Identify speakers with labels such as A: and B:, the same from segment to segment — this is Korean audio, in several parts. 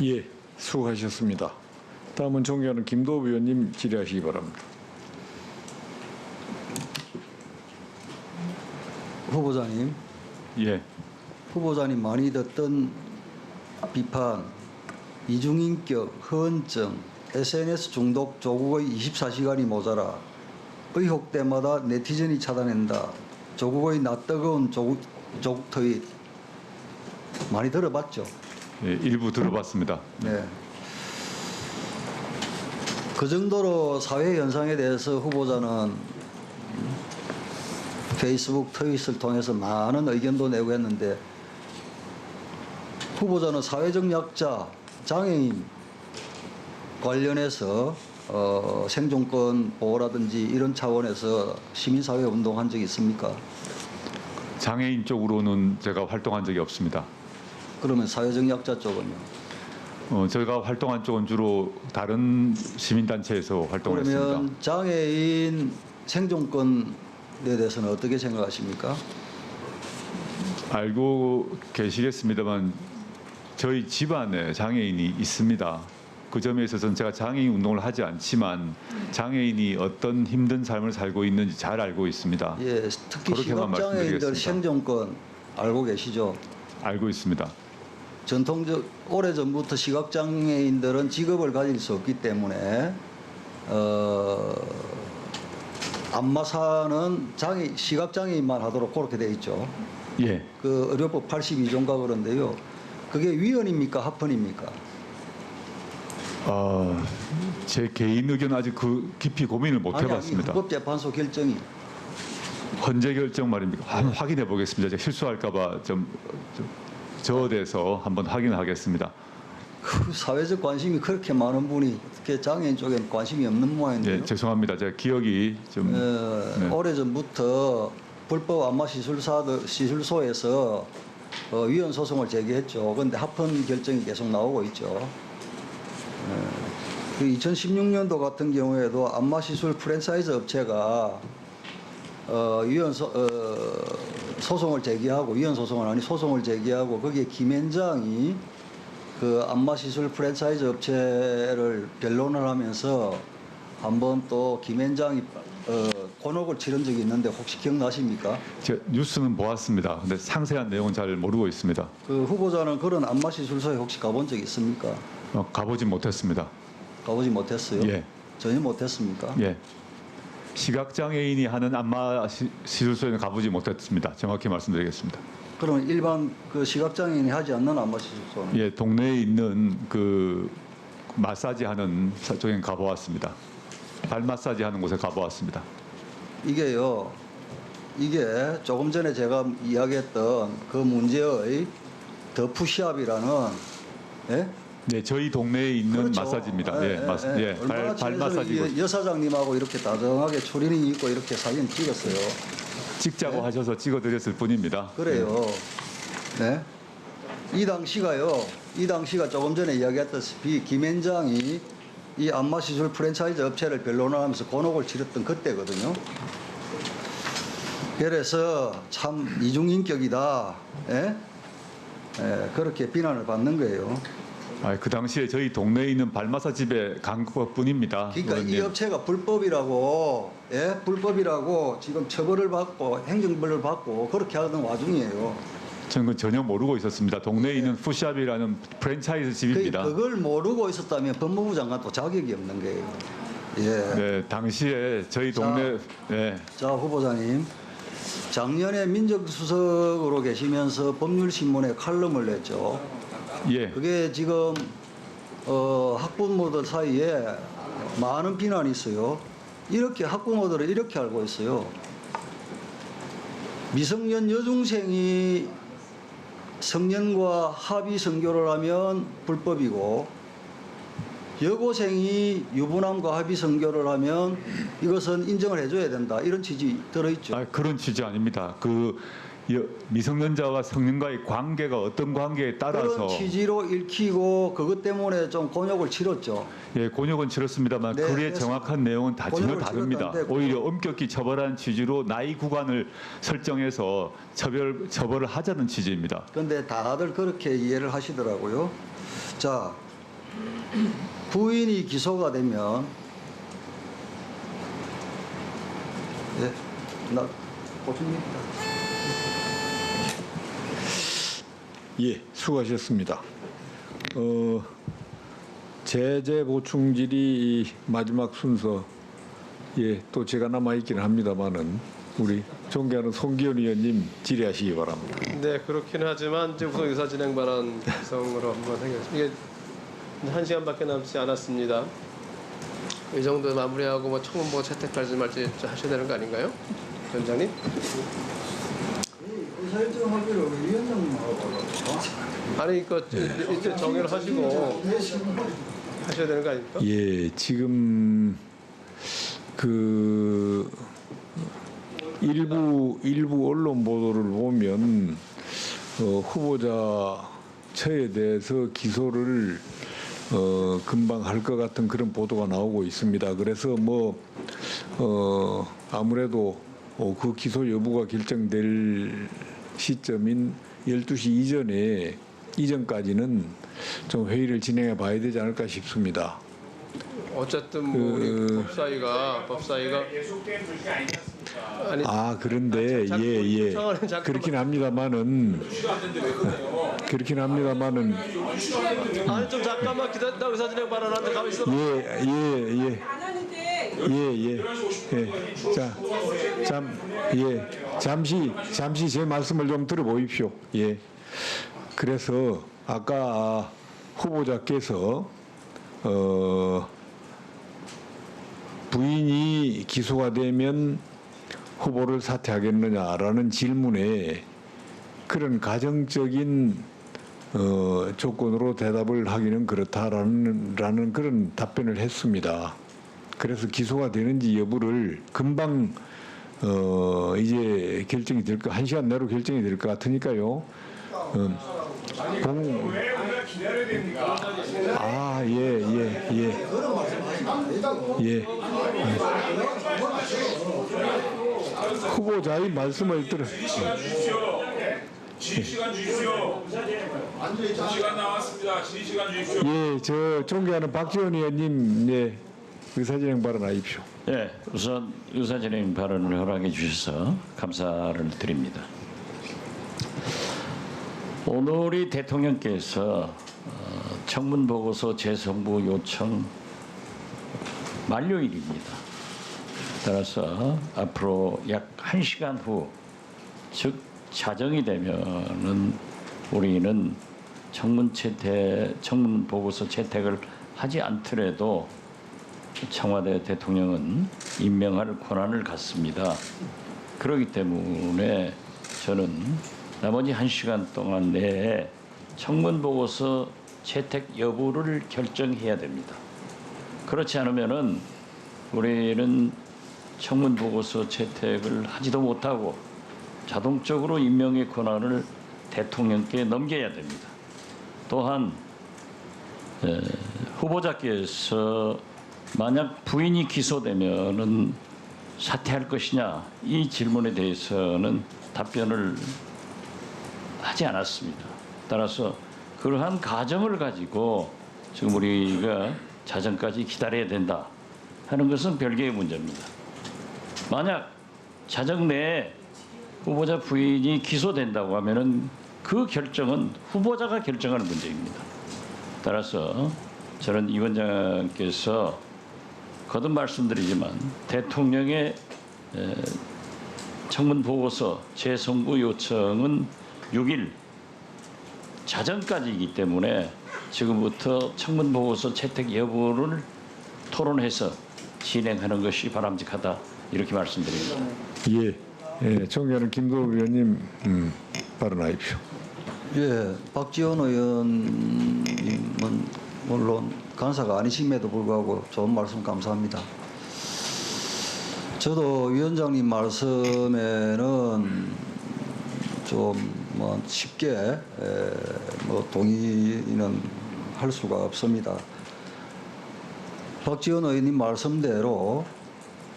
A: 예, 수고하셨습니다. 다음은 존경하는 김도읍 의원님 질의하시기 바랍니다.
B: 후보자님,
A: 예,
B: 후보자님 많이 듣던 비판, 이중인격, 허언증, SNS 중독, 조국의 24시간이 모자라, 의혹 때마다 네티즌이 차단한다, 조국의 낯뜨거운 조국 트윗 많이 들어봤죠?
A: 예, 일부 들어봤습니다.
B: 네. 그 정도로 사회 현상에 대해서 후보자는 페이스북, 트윗을 통해서 많은 의견도 내고 했는데 후보자는 사회적 약자, 장애인 관련해서 생존권 보호라든지 이런 차원에서 시민사회 운동한 적이 있습니까?
A: 장애인 쪽으로는 제가 활동한 적이 없습니다.
B: 그러면 사회적 약자 쪽은요?
A: 제가 활동한 쪽은 주로 다른 시민단체에서 활동을 했습니다.
B: 그러면 장애인 생존권에 대해서는 어떻게 생각하십니까?
A: 알고 계시겠습니다만 저희 집안에 장애인이 있습니다. 그 점에 있어서는 제가 장애인 운동을 하지 않지만 장애인이 어떤 힘든 삶을 살고 있는지 잘 알고 있습니다.
B: 예, 특히
A: 그렇게만
B: 시각장애인들
A: 말씀드리겠습니다.
B: 생존권 알고 계시죠?
A: 알고 있습니다.
B: 전통적 오래전부터 시각장애인들은 직업을 가질 수 없기 때문에 안마사는 시각장애인만 하도록 그렇게 돼 있죠.
A: 예,
B: 그 의료법 82조인가 그런데요. 그게 위헌입니까 합헌입니까?
A: 제 개인 의견 아직 그 깊이 고민을 못 해봤습니다.
B: 헌법재판소 결정이
A: 헌재 결정 말입니까? 한번 확인해 보겠습니다. 제가 실수할까봐 좀 저어돼서 한번 확인하겠습니다.
B: 그 사회적 관심이 그렇게 많은 분이 어떻게 장애인 쪽에는 관심이 없는 모양인데요.
A: 예, 죄송합니다. 제가 기억이 좀 네.
B: 오래전부터 불법 안마 시술소에서 위헌 소송을 제기했죠. 그런데 합헌 결정이 계속 나오고 있죠. 그 2016년도 같은 경우에도 안마 시술 프랜차이즈 업체가 위헌 소송을 제기하고 위헌 소송은 아니 소송을 제기하고 거기에 김현장이 그 안마 시술 프랜차이즈 업체를 변론을 하면서 한번 또 김현장이 곤혹을 치른 적이 있는데 혹시 기억나십니까?
A: 제가 뉴스는 보았습니다. 근데 상세한 내용은 잘 모르고 있습니다.
B: 그 후보자는 그런 안마 시술소에 혹시 가본 적 있습니까?
A: 가보진 못했습니다.
B: 가보지 못했어요?
A: 예,
B: 전혀 못했습니까?
A: 예. 시각장애인이 하는 안마 시술소에는 가보지 못했습니다. 정확히 말씀드리겠습니다.
B: 그러면 일반 그 시각장애인이 하지 않는 안마 시술소는?
A: 예, 동네에 있는 그 마사지 하는 쪽에 가보았습니다. 발 마사지 하는 곳에 가보았습니다.
B: 이게요, 이게 조금 전에 제가 이야기했던 그 문제의 더 푸시업이라는, 예?
A: 네, 저희 동네에 있는
B: 그렇죠.
A: 마사지입니다. 예,
B: 얼마나
A: 발
B: 친해서
A: 마사지
B: 여사장님하고 이렇게 다정하게 초리닝 입고 이렇게 사진 찍었어요.
A: 찍자고
B: 네?
A: 하셔서 찍어드렸을 뿐입니다.
B: 그래요. 네. 이 당시가 조금 전에 이야기했다시피 김현장이 이 안마시술 프랜차이즈 업체를 변론을 하면서 곤혹을 치렀던 그때거든요. 그래서 참 이중인격이다. 예? 예, 그렇게 비난을 받는 거예요.
A: 그 당시에 저희 동네에 있는 발마사집에 간 것뿐입니다.
B: 그러니까 이
A: 의원님.
B: 업체가 불법이라고, 예? 불법이라고 지금 처벌을 받고 행정벌을 받고 그렇게 하던 와중이에요.
A: 저는 그건 전혀 모르고 있었습니다. 동네에 있는 푸시업이라는 프랜차이즈 집입니다.
B: 그걸 모르고 있었다면 법무부 장관도 자격이 없는 거예요. 예.
A: 네, 당시에 저희 동네
B: 자, 후보자님. 작년에 민정수석으로 계시면서 법률신문에 칼럼을 냈죠.
A: 예,
B: 그게 지금 학부모들 사이에 많은 비난이 있어요. 이렇게 학부모들은 이렇게 알고 있어요. 미성년 여중생이 성년과 합의 성교를 하면 불법이고 여고생이 유부남과 합의 성교를 하면 이것은 인정을 해줘야 된다. 이런 취지 들어있죠.
A: 그런 취지 아닙니다. 미성년자와 성년과의 관계가 어떤 관계에 따라서
B: 그런 취지로 읽히고 그것 때문에 좀 곤욕을 치렀죠.
A: 예, 곤욕은 치렀습니다만
B: 네,
A: 글의
B: 그래서
A: 정확한 내용은 다 전혀
B: 곤욕을
A: 다릅니다.
B: 치렀다는데
A: 오히려 엄격히 처벌한 취지로 나이 구간을 설정해서 처벌을 하자는 취지입니다.
B: 그런데 다들 그렇게 이해를 하시더라고요. 자, 부인이 기소가 되면 나 보십니까?
C: 예, 수고하셨습니다. 제재 보충 질의 마지막 순서, 예, 또 제가 남아 있기는 합니다만은 우리 존경하는 송기현 의원님 질의하시기 바랍니다.
D: 네, 그렇긴 하지만 이제 우선 의사 진행 발언 구성으로 한번 하겠습니다. 이게 1시간밖에 남지 않았습니다. 이 정도 마무리하고 뭐 청문보 채택할지 말지 하셔야 되는 거 아닌가요, 위원장님?
B: 의사일정하기로 위원장님하고
D: 아니 이거 이제 정의를 하시고 하셔야 되는 거 아닙니까?
C: 예, 지금 그 일부 언론 보도를 보면 후보자 처에 대해서 기소를 금방 할 것 같은 그런 보도가 나오고 있습니다. 그래서 아무래도 그 기소 여부가 결정될 시점인 12시 이전까지는 좀 회의를 진행해 봐야 되지 않을까 싶습니다.
D: 어쨌든 뭐 우리 법사위가 아니
C: 그런데 예 그렇긴 합니다만은
D: 아니 좀 잠깐만 기다려 의사 진행 발언하는데 가만 있어.
C: 잠시 제 말씀을 좀 들어보십시오. 예. 그래서 아까 후보자께서 부인이 기소가 되면 후보를 사퇴하겠느냐라는 질문에 그런 가정적인 조건으로 대답을 하기는 그렇다라는 그런 답변을 했습니다. 그래서 기소가 되는지 여부를 금방 이제 결정이 될 거, 1시간 내로 결정이 될 것 같으니까요. 후보자의 말씀을 들어.
E: 질의시간 주십시오. 시간 나왔습니다. 질의시간 주십시오.
C: 예, 저 존경하는 박지원 의원님, 예, 의사진행 발언하십시오.
F: 네, 우선 의사진행 발언을 허락해 주셔서 감사를 드립니다. 오늘이 대통령께서 청문 보고서 재송부 요청 만료일입니다. 따라서 앞으로 약 1시간 후, 즉 자정이 되면은 우리는 청문 보고서 채택을 하지 않더라도 청와대 대통령은 임명할 권한을 갖습니다. 그렇기 때문에 저는 나머지 1시간 동안 내에 청문 보고서 채택 여부를 결정해야 됩니다. 그렇지 않으면은 우리는 청문 보고서 채택을 하지도 못하고 자동적으로 임명의 권한을 대통령께 넘겨야 됩니다. 또한 후보자께서 만약 부인이 기소되면은 사퇴할 것이냐 이 질문에 대해서는 답변을 하지 않았습니다. 따라서 그러한 가정을 가지고 지금 우리가 자정까지 기다려야 된다 하는 것은 별개의 문제입니다. 만약 자정 내에 후보자 부인이 기소된다고 하면은 그 결정은 후보자가 결정하는 문제입니다. 따라서 저는 이 위원장께서 거듭 말씀드리지만 대통령의 청문 보고서 재송부 요청은 6일 자정까지이기 때문에 지금부터 청문 보고서 채택 여부를 토론해서 진행하는 것이 바람직하다 이렇게 말씀드립니다.
C: 예, 존경하는 김도우 의원님 발언하십시오.
B: 예, 박지원 의원님은 물론 간사가 아니심에도 불구하고 좋은 말씀 감사합니다. 저도 위원장님 말씀에는 좀 뭐 쉽게 동의는 할 수가 없습니다. 박지원 의원님 말씀대로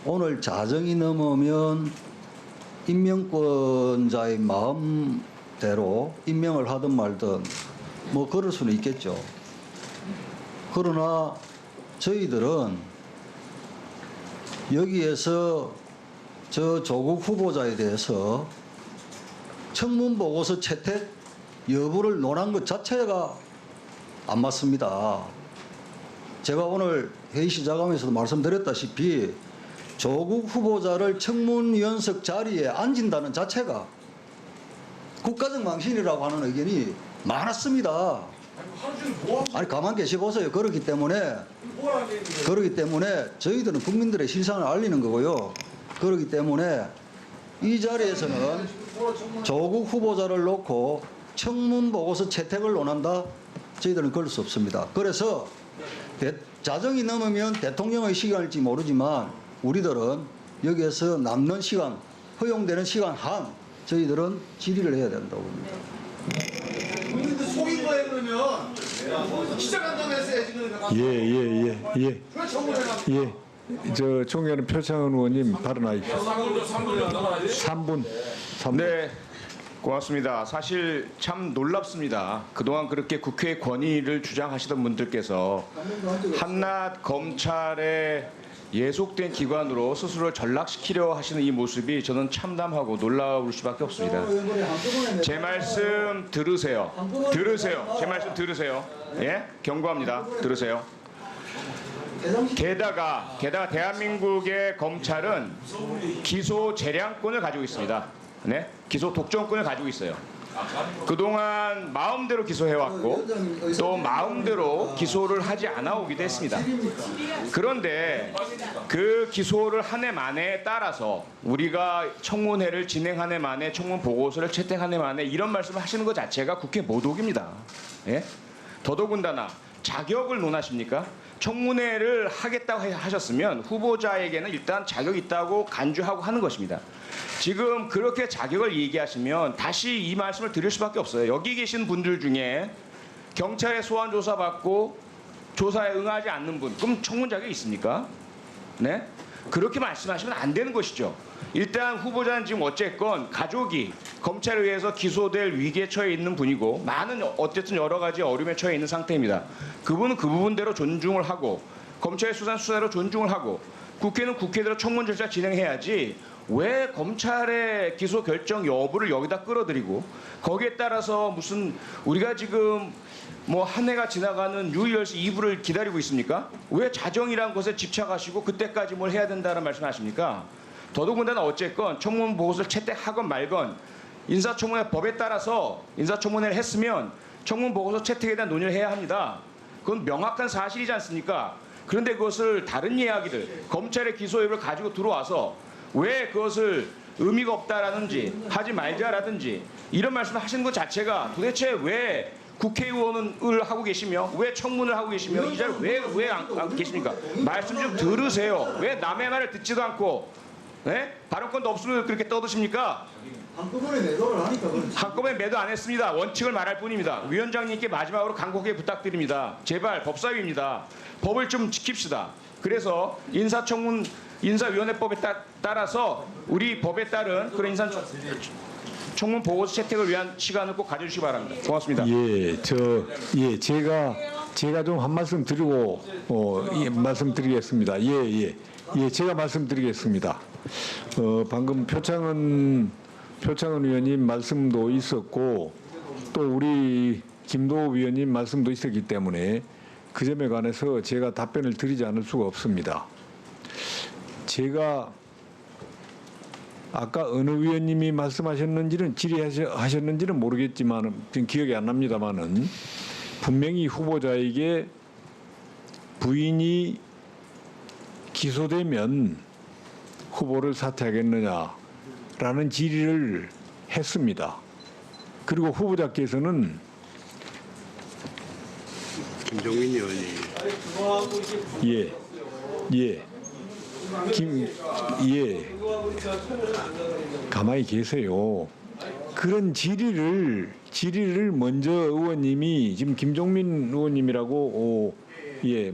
B: 오늘 자정이 넘으면 임명권자의 마음대로 임명을 하든 말든 뭐 그럴 수는 있겠죠. 그러나 저희들은 여기에서 저 조국 후보자에 대해서 청문 보고서 채택 여부를 논한 것 자체가 안 맞습니다. 제가 오늘 회의 시작하면서도 말씀드렸다시피 조국 후보자를 청문위원석 자리에 앉힌다는 자체가 국가적 망신이라고 하는 의견이 많았습니다. 아니 가만 계시 보세요. 그렇기 때문에 저희들은 국민들의 실상을 알리는 거고요. 그렇기 때문에 이 자리에서는 조국 후보자를 놓고 청문 보고서 채택을 논한다. 저희들은 그럴 수 없습니다. 그래서 자정이 넘으면 대통령의 시간일지 모르지만 우리들은 여기에서 남는 시간, 허용되는 시간 한 저희들은 질의를 해야 된다고 봅니다.
G: 국민들 속인 거예요 그러면 시작한다고 했어야지 그러면.
C: 예. 저 존경하는 표창원 의원님 발언하십시오. 3분.
H: 네, 고맙습니다. 사실 참 놀랍습니다. 그동안 그렇게 국회의 권위를 주장하시던 분들께서 한낱 검찰의 예속된 기관으로 스스로를 전락시키려 하시는 이 모습이 저는 참담하고 놀라울 수밖에 없습니다. 제 말씀 들으세요. 제 말씀 들으세요. 예? 경고합니다. 들으세요. 게다가 대한민국의 검찰은 기소 재량권을 가지고 있습니다. 네? 기소 독점권을 가지고 있어요. 그동안 마음대로 기소해왔고 또 마음대로 기소를 하지 않아오기도 했습니다. 그런데 그 기소를 한 해 만에 따라서 우리가 청문회를 진행한 해 만에 청문 보고서를 채택한 해 만에 이런 말씀을 하시는 것 자체가 국회 모독입니다. 예? 더더군다나 자격을 논하십니까? 청문회를 하겠다고 하셨으면 후보자에게는 일단 자격이 있다고 간주하고 하는 것입니다. 지금 그렇게 자격을 얘기하시면 다시 이 말씀을 드릴 수밖에 없어요. 여기 계신 분들 중에 경찰에 소환 조사 받고 조사에 응하지 않는 분, 그럼 청문 자격이 있습니까? 네? 그렇게 말씀하시면 안 되는 것이죠. 일단 후보자는 지금 어쨌건 가족이 검찰에 의해서 기소될 위기에 처해 있는 분이고 많은 어쨌든 여러 가지 어려움에 처해 있는 상태입니다. 그분은 그 부분대로 존중을 하고 검찰의 수사로 존중을 하고 국회는 국회대로 청문 절차 진행해야지 왜 검찰의 기소 결정 여부를 여기다 끌어들이고 거기에 따라서 무슨 우리가 지금 뭐 한 해가 지나가는 유일열시 2부를 기다리고 있습니까? 왜 자정이란 것에 집착하시고 그때까지 뭘 해야 된다는 말씀하십니까? 더더군다나 어쨌건 청문 보고서를 채택하건 말건 인사청문회 법에 따라서 인사청문회를 했으면 청문 보고서 채택에 대한 논의를 해야 합니다. 그건 명확한 사실이지 않습니까? 그런데 그것을 다른 이야기를 검찰의 기소 여부를 가지고 들어와서 왜 그것을 의미가 없다라든지 하지 말자라든지 이런 말씀을 하시는 것 자체가 도대체 왜 국회의원을 하고 계시며 왜 청문을 하고 계시며 이 자리에 왜 안 계십니까? 말씀 좀 들으세요. 왜 남의 말을 듣지도 않고 네? 발언권도 없으면 그렇게 떠드십니까?
B: 한꺼번에 매도를 하니까 그렇지.
H: 한꺼번에 매도 안 했습니다. 원칙을 말할 뿐입니다. 위원장님께 마지막으로 간곡하게 부탁드립니다. 제발 법사위입니다. 법을 좀 지킵시다. 그래서 인사위원회법에 따라서 우리 법에 따른 그런 청문 보고서 채택을 위한 시간을 꼭 가져주시기 바랍니다. 고맙습니다.
C: 제가 좀 한 말씀 드리고 말씀드리겠습니다. 제가 말씀드리겠습니다. 방금 표창원 의원님 말씀도 있었고 또 우리 김도우 위원님 말씀도 있었기 때문에 그 점에 관해서 제가 답변을 드리지 않을 수가 없습니다. 제가 아까 어느 위원님이 말씀하셨는지는 질의하셨는지는 모르겠지만 지금 기억이 안 납니다만은 분명히 후보자에게 부인이 기소되면 후보를 사퇴하겠느냐라는 질의를 했습니다. 그리고 후보자께서는
I: 김종민 의원이
C: 가만히 계세요. 그런 질의를 먼저 의원님이 지금 김종민 의원님이라고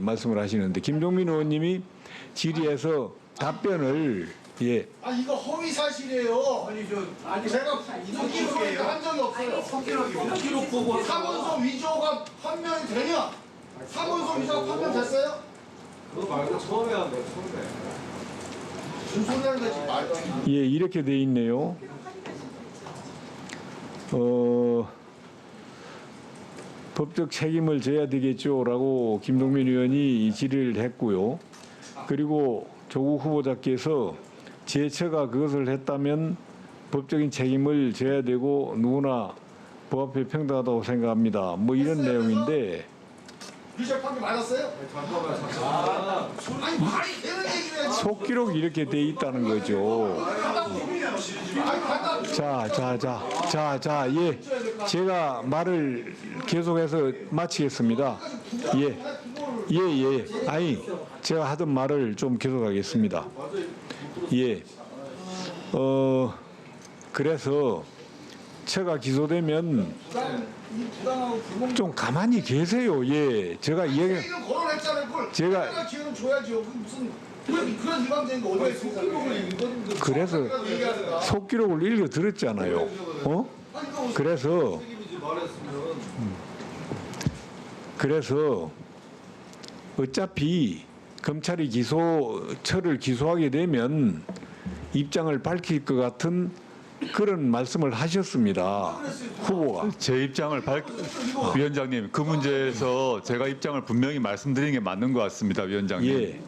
C: 말씀을 하시는데 김종민 의원님이 질의해서 답변을
G: 이거 허위 사실이에요. 제가 이동기록에 한 적이 없어요. 사문서 위조가 판명이 되냐? 사문서 위조 판명됐어요? 그거 말고 처음에 한 거야, 처음에. 무슨 소리 하는 거지? 말.
C: 예, 이렇게 돼 있네요. 법적 책임을 져야 되겠죠라고 김동민 의원이 질의를 했고요. 그리고 조국 후보자께서 제 처가 그것을 했다면 법적인 책임을 져야 되고 누구나 법 앞에 평등하다고 생각합니다. 뭐 이런 내용인데
G: 위조 판결 맞았어요? 아니 말이 되는 얘기를 해야지.
C: 속기록이 이렇게 돼 있다는 거죠. 예. 제가 말을 계속해서 마치겠습니다. 예. 아니, 제가 하던 말을 좀 계속하겠습니다. 예. 그래서 처가 기소되면 좀 가만히 계세요. 예. 제가 이야기
G: 이건 거론했잖아요. 그걸
C: 제가-
G: 내가 기회는 줘야죠. 그 무슨 그런 일방적인 거 어디에 있어?
C: 그래서 속기록을 읽어 들었잖아요. 그래서 어차피 검찰이 처를 기소하게 되면 입장을 밝힐 것 같은 그런 말씀을 하셨습니다. 후보가.
A: 제 입장을 위원장님, 그 문제에서 제가 입장을 분명히 말씀드린 게 맞는 것 같습니다, 위원장님.
C: 예.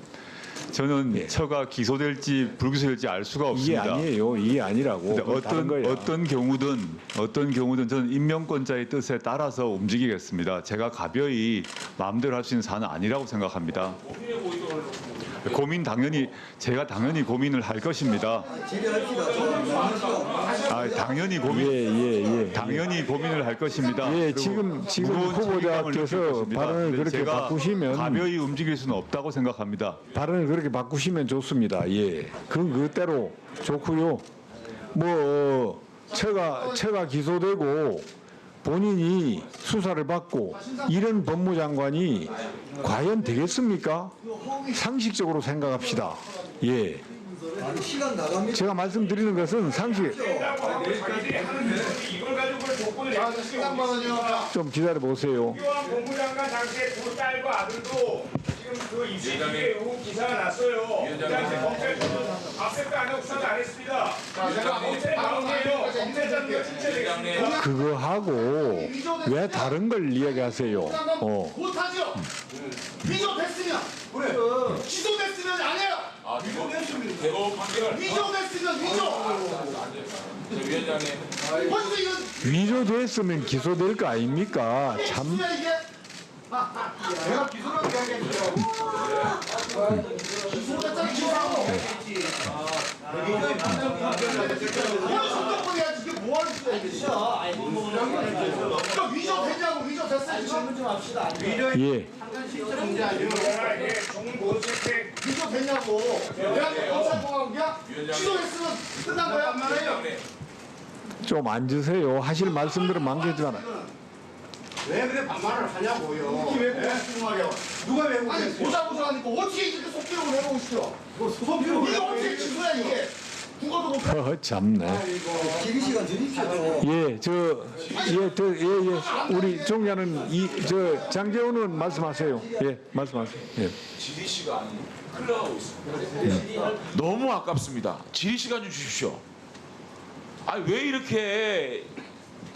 A: 저는 처가 기소될지 불기소될지 알 수가
C: 이게
A: 없습니다.
C: 아니에요. 이게 아니라고.
A: 근데
C: 그건 다른 거야.
A: 어떤 경우든 저는 임명권자의 뜻에 따라서 움직이겠습니다. 제가 가벼이 마음대로 할 수 있는 사안은 아니라고 생각합니다. 고민 제가 당연히 고민을 할 것입니다. 당연히 당연히 고민을 할 것입니다.
C: 예,
A: 그리고
C: 지금
A: 무거운
C: 후보자께서
A: 책임감을 느낄 것입니다.
C: 발언을
A: 근데
C: 그렇게
A: 제가
C: 바꾸시면
A: 가벼이 움직일 수는 없다고 생각합니다.
C: 발언을 그렇게 바꾸시면 좋습니다. 예, 그건 그대로 좋고요. 뭐 처가 기소되고 본인이 수사를 받고 이런 법무장관이 과연 되겠습니까? 상식적으로 생각합시다. 예.
B: 시간 나갑니다.
C: 제가 말씀드리는 것은 상식.
E: 이걸 가지고 조건을
G: 자, 시간만 원요.
C: 좀 기다려 보세요.
E: 유교환 본부장관 당시에 두 딸과 아들도 지금 그 입시에 의혹 기사가 났어요. 위원장님 검찰 압색도 안 하고 수사도 안 했습니다.
G: 제가
E: 검찰 나오게요. 검찰장관 출제되겠습니다.
C: 그거 하고 왜 다른 걸 이야기하세요?
G: 못하죠. 위조됐으면 그래. 기소됐으면 안 해요.
E: 대법 판결.
G: 위조됐으면 위조.
E: 위원장님.
G: 벌써 이건
C: 위조됐으면 기소될 거 아닙니까? 참.
G: 기소야 이게. 내가 기소라고 이야기했죠. 기소됐잖아 기소. 뭘 선동권 해야지 이게 뭐 하는 짓이야. 그러니까 위조됐냐고 위조됐으니까. 질문 좀 합시다.
C: 예.
G: 위조됐냐고. 내가 검찰공화국이야? 기소했으면 끝난 거야?
C: 좀 앉으세요. 하실 말씀들은 많겠지만
G: 왜 그래 반말을 하냐고요. 이게 왜 그랬어 말이야. 누가 왜 그랬어? 아니 보자보자 하니까 어떻게 이렇게 속기록을 해보시죠. 이게 어떻게 취소야 이게. 국어도 못해.
C: 참네.
B: 질의 시간 주십시오.
C: 우리 종자는 장재훈 의원 말씀하세요. 예, 말씀하세요. 예.
J: 질의 시간이 흘러가고 있습니다. 너무 아깝습니다. 질의 시간 좀 주십시오. 아니 왜 이렇게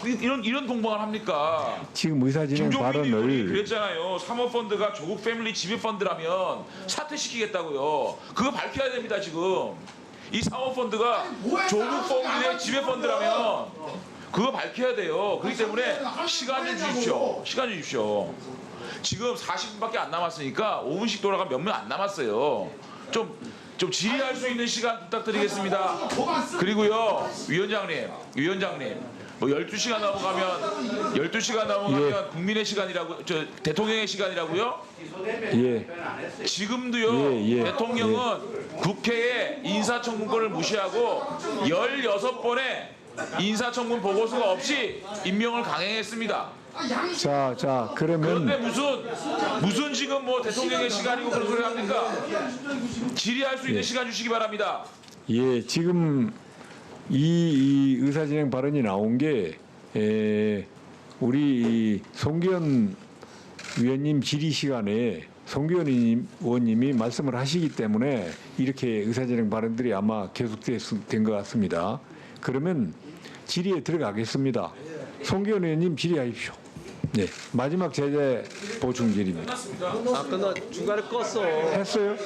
J: 이런 공방을 합니까?
C: 지금 의사진행
J: 김종민 의원이
C: 발언을
J: 그랬잖아요. 사모펀드가 조국 패밀리 지배펀드라면 사퇴시키겠다고요. 그거 밝혀야 됩니다 지금. 이 사모펀드가 조국 패밀리의 지배펀드라면 그거 밝혀야 돼요. 그렇기 때문에 시간 좀 주십시오. 시간 좀 주십시오. 지금 40분밖에 안 남았으니까 5분씩 돌아가면 몇 명 안 남았어요. 좀 질의할 수 있는 시간 부탁드리겠습니다. 그리고요, 위원장님, 뭐 12시간 넘어가면 12시간 넘어가면 국민의 시간이라고 대통령의 시간이라고요?
C: 예.
J: 지금도요. 대통령은 국회의 인사청문권을 무시하고 16번의 인사청문 보고서가 없이 임명을 강행했습니다.
C: 자 그러면
J: 그런데 무슨 지금 뭐 대통령의 시간이고 그런 소리 합니까? 질의할 수 있는 시간 주시기 바랍니다.
C: 예, 지금 이 의사진행 발언이 나온 게 우리 송기현 위원님 질의 시간에 송기현 의원님이 말씀을 하시기 때문에 이렇게 의사진행 발언들이 아마 계속된 것 같습니다. 그러면 질의에 들어가겠습니다. 송기현 의원님 질의하십시오. 네, 마지막 제재 보충 질의입니다.
D: 아 끝나 중간에 껐어.
C: 했어요?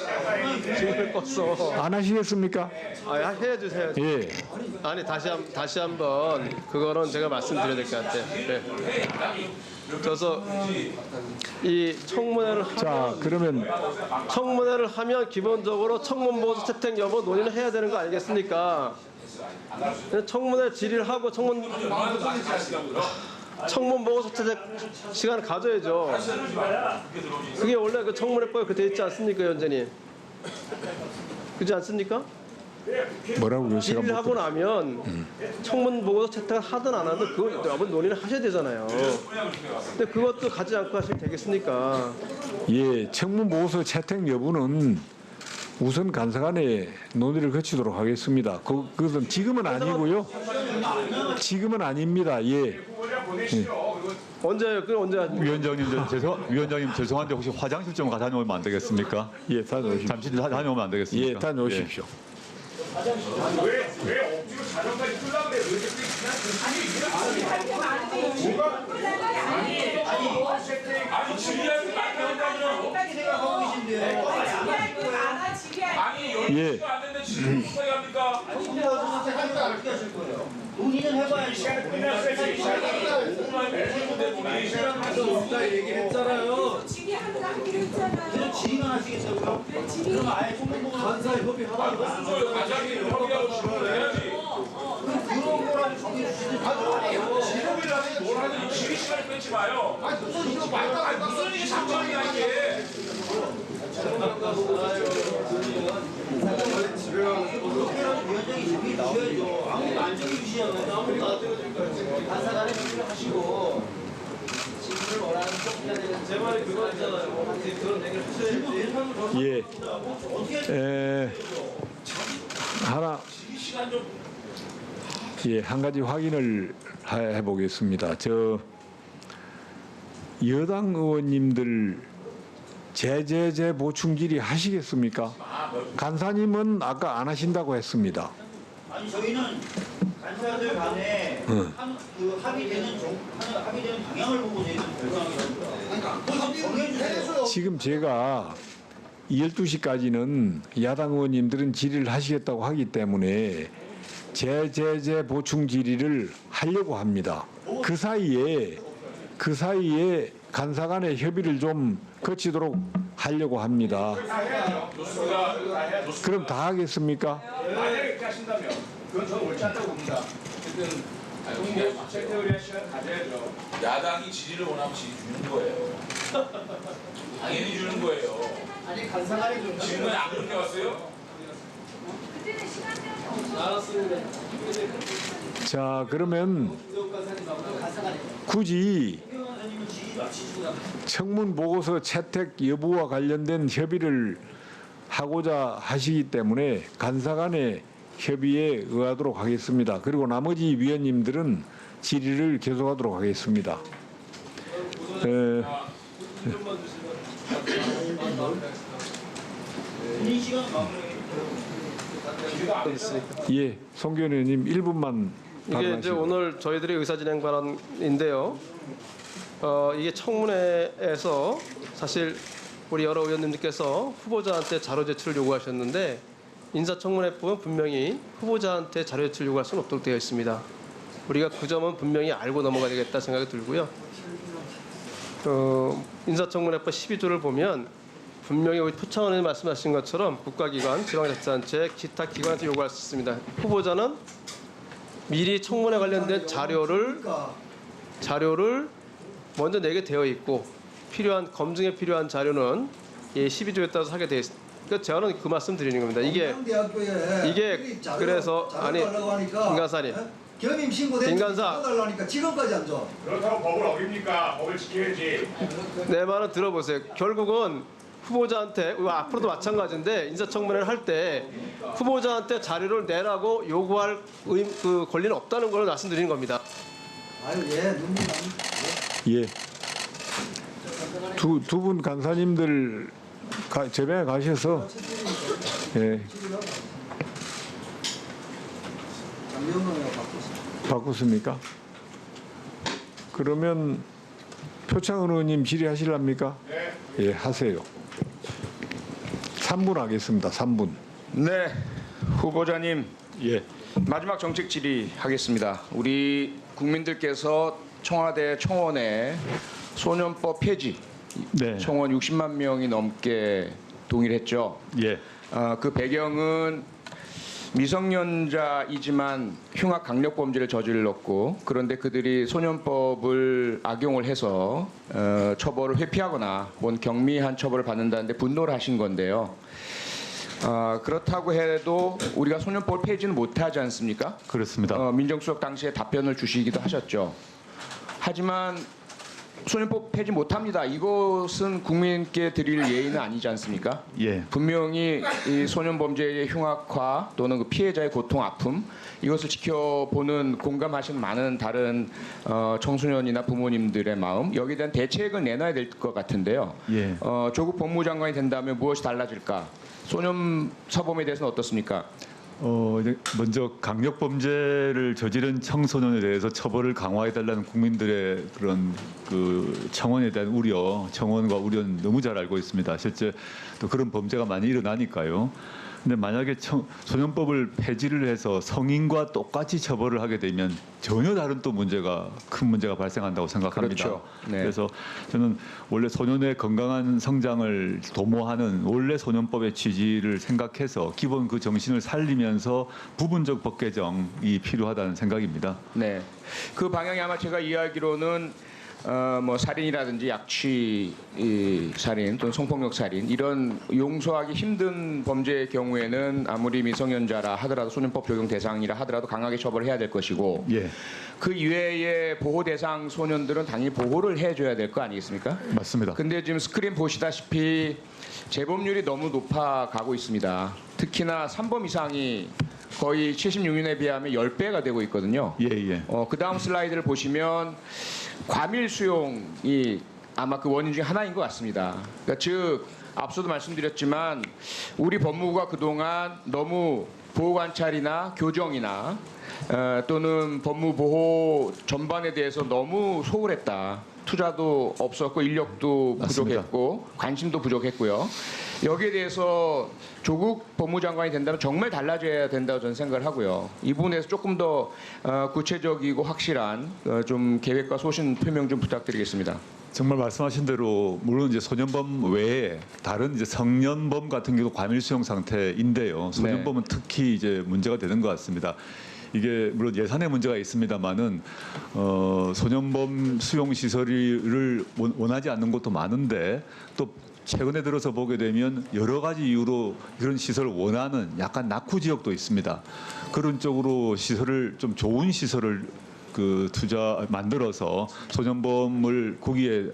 D: 중간에 껐어.
C: 안 하시겠습니까?
D: 아 해야죠.
C: 예.
D: 아니 다시 한번 그거는 제가 말씀드려야 될 것 같아요. 네. 그래서 이 청문회를 하면 기본적으로 청문 보고서 채택 여부 논의를 해야 되는 거 아니겠습니까? 청문회 질의를 하고 청문 보고서 채택 시간을 가져야죠. 그게 원래 그 청문회법에 그렇게 있지 않습니까, 위원장님? 그렇지 않습니까?
C: 뭐라고요? 제가
D: 질의를
C: 못
D: 하고 나면 청문 보고서 채택을 하든 안 하든 그걸 한번 논의를 하셔야 되잖아요. 근데 그것도 가지 않고 하시면 되겠습니까?
C: 예, 청문 보고서 채택 여부는 우선 간사간에 논의를 거치도록 하겠습니다. 그것은 지금은 아니고요. 지금은 아닙니다. 예.
D: 언제요? 그 언제?
A: 위원장님 죄송한데 혹시 화장실 좀 가다 다녀오면 안 되겠습니까?
C: 예, 다녀오십시오.
A: 잠시 다녀오면 안 되겠습니까?
C: 예, 다녀오십시오.
E: 왜 억지로 자전까지 끌라 그래? 왜
J: 아니 질의하지 말라니까요. 아니
C: 예.
J: 12시가 안 됐는데 질의 못하게 합니까?
G: 논의는 해봐야지.
E: 시간이 끝났어요.
G: 얘기했잖아요. 질의만 하시겠다고요? 그럼 아예 청문보고 간사의 협의 하나
J: 과장이 협의하고 질문을 해야지.
G: 그런 거라도 정해주시지.
J: 질의를 하는데 뭘 하든 질의 시간을 뺏지 마요.
G: 무슨 이거 말도 안
J: 무슨 이게 장점이야 이게.
G: 위원장이 정해주셔야죠. 아무도 안 정해주시잖아요. 아무도 안 정해주니까. 간사간에 협의를 하시고 질문을 원하는 청문자들은 제 말이 그거잖아요. 그런 얘기를 하셔야지.
C: 예. 하나. 예, 한 가지 확인을 해보겠습니다. 여당 의원님들 제재 보충 질의 하시겠습니까? 간사님은 아까 안 하신다고 했습니다.
G: 아니 저희는 간사들 간에 합의되는 방향을 보고 저희는 결정하기로 정해주세요.
C: 지금 제가 12시까지는 야당 의원님들은 질의를 하시겠다고 하기 때문에 제재 보충 질의를 하려고 합니다. 그 사이에 간사 간의 협의를 좀 거치도록 하려고 합니다. 그럼 다 하겠습니까?
E: 만약에 이렇게 하신다면 그건 저는 옳지 않다고 봅니다. 어쨌든 채택을 할 시간 가져야죠.
J: 야당이 질의를 원하면 질의 주는 거예요. 당연히 주는 거예요.
G: 아니 간사간에 좀
J: 질문이 안 그렇게 왔어요?
C: 자, 그러면 굳이 청문 보고서 채택 여부와 관련된 협의를 하고자 하시기 때문에 간사 간의 협의에 응하도록 하겠습니다. 그리고 나머지 위원님들은 질의를 계속하도록 하겠습니다. 예, 송기현 의원님 1분만
D: 이게 이제 오늘 저희들의 의사진행 발언인데요. 이게 청문회에서 사실 우리 여러 의원님들께서 후보자한테 자료 제출을 요구하셨는데 인사청문회법은 분명히 후보자한테 자료 제출 요구할 수는 없도록 되어 있습니다. 우리가 그 점은 분명히 알고 넘어가야 되겠다 생각이 들고요. 인사청문회법 12조를 보면 분명히 우리 표창원 의원님 말씀하신 것처럼 국가기관, 지방자치단체, 기타 기관에서 요구할 수 있습니다. 후보자는 미리 청문회 관련된 자료를 먼저 내게 되어 있고 검증에 필요한 자료는 12조에 따라서 하게 되어 있습니다. 그러니까 저는 그 말씀 드리는 겁니다. 이게 그래서 아니 김간사님
B: 겸임 신고된
D: 김간사
B: 달라니까 지금까지 안 줘.
E: 그렇다고 법을 어깁니까? 법을 지켜야지.
D: 내 말은 들어보세요. 결국은 후보자한테 앞으로도 마찬가지인데 인사청문회를 할 때 후보자한테 자료를 내라고 요구할 그 권리는 없다는 걸 말씀드리는 겁니다.
B: 아유 예 눈물 납니다.
C: 예. 두 분 간사님들 제방에 가셔서 예, 바꿨습니까? 그러면 표창원 의원님 질의하실랍니까? 네. 예, 하세요. 3분 하겠습니다. 3분.
H: 네, 후보자님
C: 예.
H: 마지막 정책 질의하겠습니다. 우리 국민들께서 청와대 청원에 소년법 폐지
A: 네.
H: 청원 60만 명이 넘게 동의를 했죠.
A: 예.
H: 그 배경은 미성년자이지만 흉악 강력 범죄를 저질렀고 그런데 그들이 소년법을 악용을 해서 처벌을 회피하거나 뭔 경미한 처벌을 받는다는데 분노를 하신 건데요. 그렇다고 해도 우리가 소년법을 폐지는 못하지 않습니까?
A: 그렇습니다.
H: 민정수석 당시에 답변을 주시기도 하셨죠. 하지만 소년법 폐지 못합니다. 이것은 국민께 드릴 예의는 아니지 않습니까?
A: 예.
H: 분명히 이 소년 범죄의 흉악화 또는 그 피해자의 고통, 아픔 이것을 지켜보는 공감하시는 많은 다른 청소년이나 부모님들의 마음 여기에 대한 대책을 내놔야 될 것 같은데요.
A: 예.
H: 조국 법무장관이 된다면 무엇이 달라질까? 소년 사범에 대해서는 어떻습니까?
A: 이제 먼저 강력 범죄를 저지른 청소년에 대해서 처벌을 강화해달라는 국민들의 그런 그 청원에 대한 우려, 청원과 우려는 너무 잘 알고 있습니다. 실제 또 그런 범죄가 많이 일어나니까요. 근데 만약에 소년법을 폐지를 해서 성인과 똑같이 처벌을 하게 되면 전혀 다른 또 큰 문제가 발생한다고 생각합니다.
H: 그렇죠. 네.
A: 그래서 저는 원래 소년의 건강한 성장을 도모하는 원래 소년법의 취지를 생각해서 기본 그 정신을 살리면서 부분적 법 개정이 필요하다는 생각입니다.
H: 네, 그 방향이 아마 제가 이해하기로는 뭐 살인이라든지 약취 살인 또는 성폭력 살인 이런 용서하기 힘든 범죄의 경우에는 아무리 미성년자라 하더라도 소년법 적용 대상이라 하더라도 강하게 처벌해야 될 것이고
A: 예,
H: 그 이외의 보호 대상 소년들은 당연히 보호를 해줘야 될 거 아니겠습니까?
A: 맞습니다.
H: 근데 지금 스크린 보시다시피 재범률이 너무 높아가고 있습니다. 특히나 3범 이상이 거의 76년에 비하면 10배가 되고 있거든요.
A: 예, 예.
H: 그 다음 슬라이드를 보시면 과밀 수용이 아마 그 원인 중에 하나인 것 같습니다. 그러니까 즉 앞서도 말씀드렸지만 우리 법무부가 그동안 너무 보호관찰이나 교정이나 또는 법무보호 전반에 대해서 너무 소홀했다. 투자도 없었고 인력도
A: 맞습니다.
H: 부족했고 관심도 부족했고요. 여기에 대해서 조국 법무장관이 된다면 정말 달라져야 된다고 저는 생각을 하고요. 이 부분에서 조금 더 구체적이고 확실한 좀 계획과 소신 표명 좀 부탁드리겠습니다.
A: 정말 말씀하신 대로 물론 이제 소년범 외에 다른 이제 성년범 같은 경우도 과밀 수용 상태인데요. 소년범은 특히 이제 문제가 되는 것 같습니다. 이게 물론 예산의 문제가 있습니다만은 소년범 수용 시설을 원하지 않는 곳도 많은데 또 최근에 들어서 보게 되면 여러 가지 이유로 이런 시설을 원하는 약간 낙후 지역도 있습니다. 그런 쪽으로 시설을 좀 좋은 시설을 만들어서 소년범을 거기에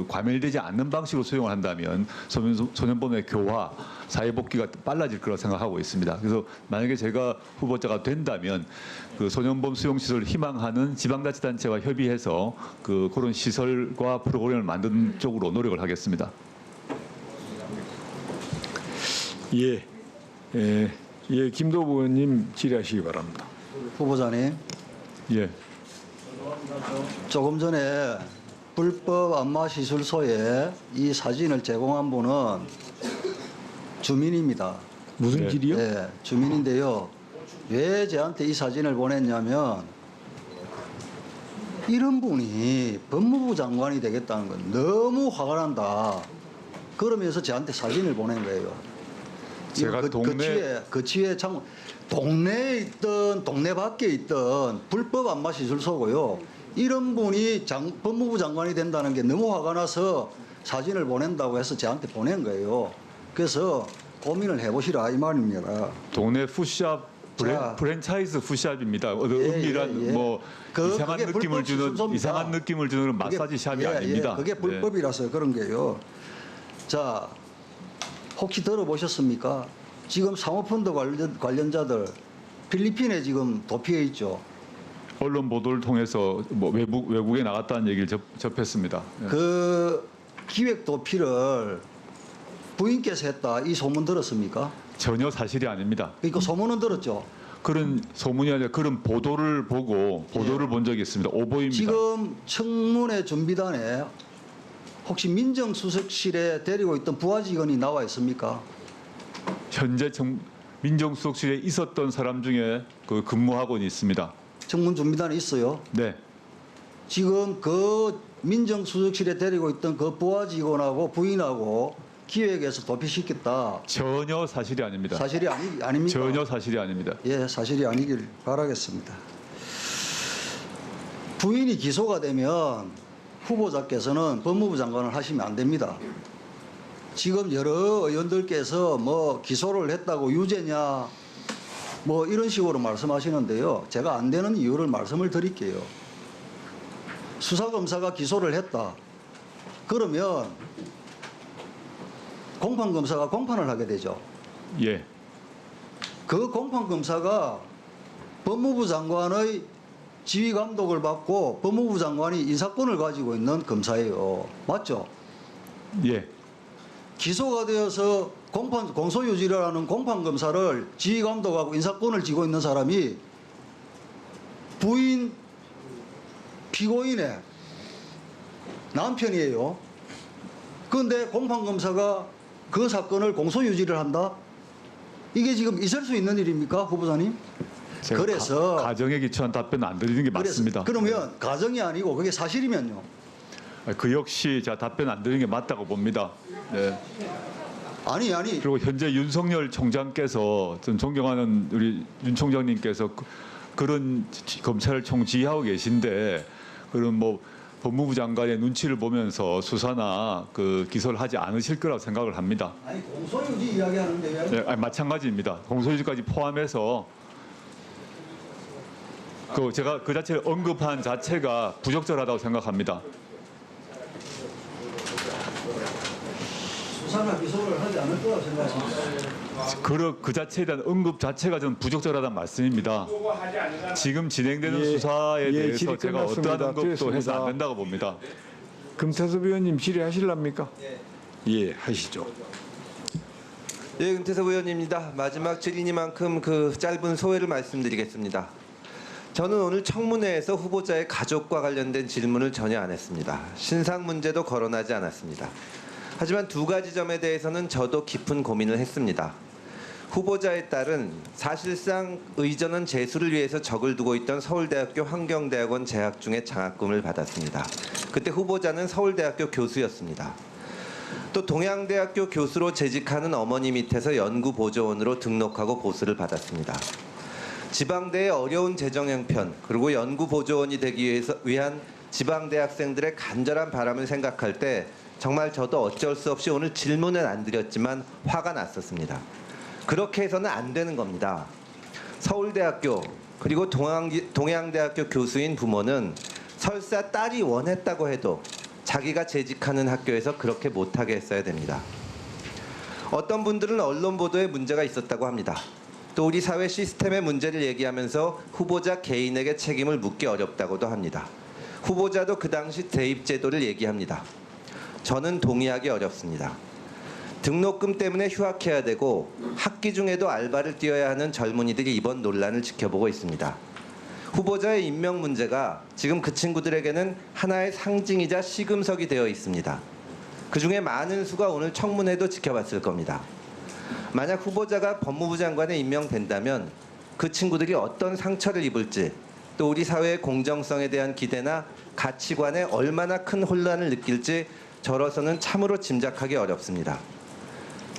A: 과밀되지 않는 방식으로 수용을 한다면 소년범의 교화, 사회복귀가 빨라질 거라고 생각하고 있습니다. 그래서 만약에 제가 후보자가 된다면 그 소년범 수용 시설을 희망하는 지방자치단체와 협의해서 그런 시설과 프로그램을 만드는 쪽으로 노력을 하겠습니다.
C: 예, 김도부 의원님 질의하시기 바랍니다.
B: 후보자님,
A: 예,
B: 조금 전에 불법 안마시술소에 이 사진을 제공한 분은 주민입니다.
C: 무슨
A: 네.
C: 질이요?
B: 네, 주민인데요. 왜 저한테 이 사진을 보냈냐면 이런 분이 법무부 장관이 되겠다는 건 너무 화가 난다. 그러면서 저한테 사진을 보낸 거예요.
A: 제가
B: 거치에 참 동네에 있던 동네 밖에 있던 불법 안마시술소고요. 이런 분이 법무부 장관이 된다는 게 너무 화가 나서 사진을 보낸다고 해서 저한테 보낸 거예요. 그래서 고민을 해보시라 이 말입니다.
A: 동네 푸시업 프랜차이즈 푸시업입니다. 은밀한 뭐 이상한
B: 그게
A: 느낌을
B: 불법 시술소입니다.
A: 이상한 느낌을 주는 마사지 샵이 아닙니다.
B: 그게 불법이라서 그런 게요. 자, 혹시 들어보셨습니까? 지금 사모펀드 관련자들 필리핀에 지금 도피해 있죠.
A: 언론 보도를 통해서 뭐 외국에 나갔다는 얘기를 접했습니다. 예.
B: 그 기획 도피를 부인께서 했다 이 소문 들었습니까?
A: 전혀 사실이 아닙니다.
B: 그러니까 소문은 들었죠.
A: 그런 소문이 아니라 그런 보도를 보고 보도를 본 적이 있습니다. 오보입니다.
B: 지금 청문회 준비단에 혹시 민정수석실에 데리고 있던 부하 직원이 나와 있습니까?
A: 현재 민정수석실에 있었던 사람 중에 그 근무하고 있습니다.
B: 청문 준비단에 있어요.
A: 네,
B: 지금 그 민정수석실에 데리고 있던 그 부하 직원하고 부인하고 기획에서 도피시켰다.
A: 전혀 사실이 아닙니다.
B: 사실이 아닙니까?
A: 전혀 사실이 아닙니다.
B: 예, 사실이 아니길 바라겠습니다. 부인이 기소가 되면 후보자께서는 법무부 장관을 하시면 안 됩니다. 지금 여러 의원들께서 뭐 기소를 했다고 유죄냐 뭐 이런 식으로 말씀하시는데요. 제가 안 되는 이유를 말씀을 드릴게요. 수사검사가 기소를 했다. 그러면 공판검사가 공판을 하게 되죠.
A: 예,
B: 그 공판검사가 법무부 장관의 지휘 감독을 받고 법무부 장관이 인사권을 가지고 있는 검사예요. 맞죠?
A: 예,
B: 기소가 되어서 공소유지를 하는 공판검사를 지휘 감독하고 인사권을 쥐고 있는 사람이 부인 피고인의 남편이에요. 그런데 공판검사가 그 사건을 공소유지를 한다? 이게 지금 있을 수 있는 일입니까, 후보자님?
A: 제가
B: 그래서
A: 가정에 기초한 답변 안 드리는 게 맞습니다.
B: 그러면 가정이 아니고 그게 사실이면요.
A: 그 역시 제가 답변 안 드리는 게 맞다고 봅니다. 네.
B: 아니
A: 그리고 현재 윤석열 총장께서 전 존경하는 우리 윤 총장님께서 그런 검찰총 지휘하고 계신데 그런 뭐 법무부 장관의 눈치를 보면서 수사나 그 기소를 하지 않으실 거라고 생각을 합니다.
B: 아니 공소유지 이야기하는데 왜?
A: 네, 아니, 마찬가지입니다. 공소유지까지 포함해서 그 제가 그 자체를 언급한 자체가 부적절하다고 생각합니다.
B: 수사나 기소를 하지 않을 거라고 생각합니다.
A: 그 자체에 대한 언급 자체가 저는 부적절하다는 말씀입니다. 지금 진행되는 수사에 대해서
C: 질의
A: 제가 어떠한
C: 끝났습니다.
A: 언급도 해서
C: 됐습니다.
A: 안 된다고 봅니다.
C: 금태섭 의원님 질의하실랍니까? 예, 하시죠.
K: 예, 금태섭 의원입니다. 마지막 질의니만큼 그 짧은 소회를 말씀드리겠습니다. 저는 오늘 청문회에서 후보자의 가족과 관련된 질문을 전혀 안 했습니다. 신상 문제도 거론하지 않았습니다. 하지만 두 가지 점에 대해서는 저도 깊은 고민을 했습니다. 후보자의 딸은 사실상 의전원 재수를 위해서 적을 두고 있던 서울대학교 환경대학원 재학 중에 장학금을 받았습니다. 그때 후보자는 서울대학교 교수였습니다. 또 동양대학교 교수로 재직하는 어머니 밑에서 연구보조원으로 등록하고 보수를 받았습니다. 지방대의 어려운 재정 형편 그리고 연구보조원이 되기 위한 지방대학생들의 간절한 바람을 생각할 때 정말 저도 어쩔 수 없이 오늘 질문은 안 드렸지만 화가 났었습니다. 그렇게 해서는 안 되는 겁니다. 서울대학교 그리고 동양대학교 교수인 부모는 설사 딸이 원했다고 해도 자기가 재직하는 학교에서 그렇게 못하게 했어야 됩니다. 어떤 분들은 언론 보도에 문제가 있었다고 합니다. 또 우리 사회 시스템의 문제를 얘기하면서 후보자 개인에게 책임을 묻기 어렵다고도 합니다. 후보자도 그 당시 대입제도를 얘기합니다. 저는 동의하기 어렵습니다. 등록금 때문에 휴학해야 되고 학기 중에도 알바를 뛰어야 하는 젊은이들이 이번 논란을 지켜보고 있습니다. 후보자의 임명 문제가 지금 그 친구들에게는 하나의 상징이자 시금석이 되어 있습니다. 그중에 많은 수가 오늘 청문회도 지켜봤을 겁니다. 만약 후보자가 법무부 장관에 임명된다면 그 친구들이 어떤 상처를 입을지 또 우리 사회의 공정성에 대한 기대나 가치관에 얼마나 큰 혼란을 느낄지 저로서는 참으로 짐작하기 어렵습니다.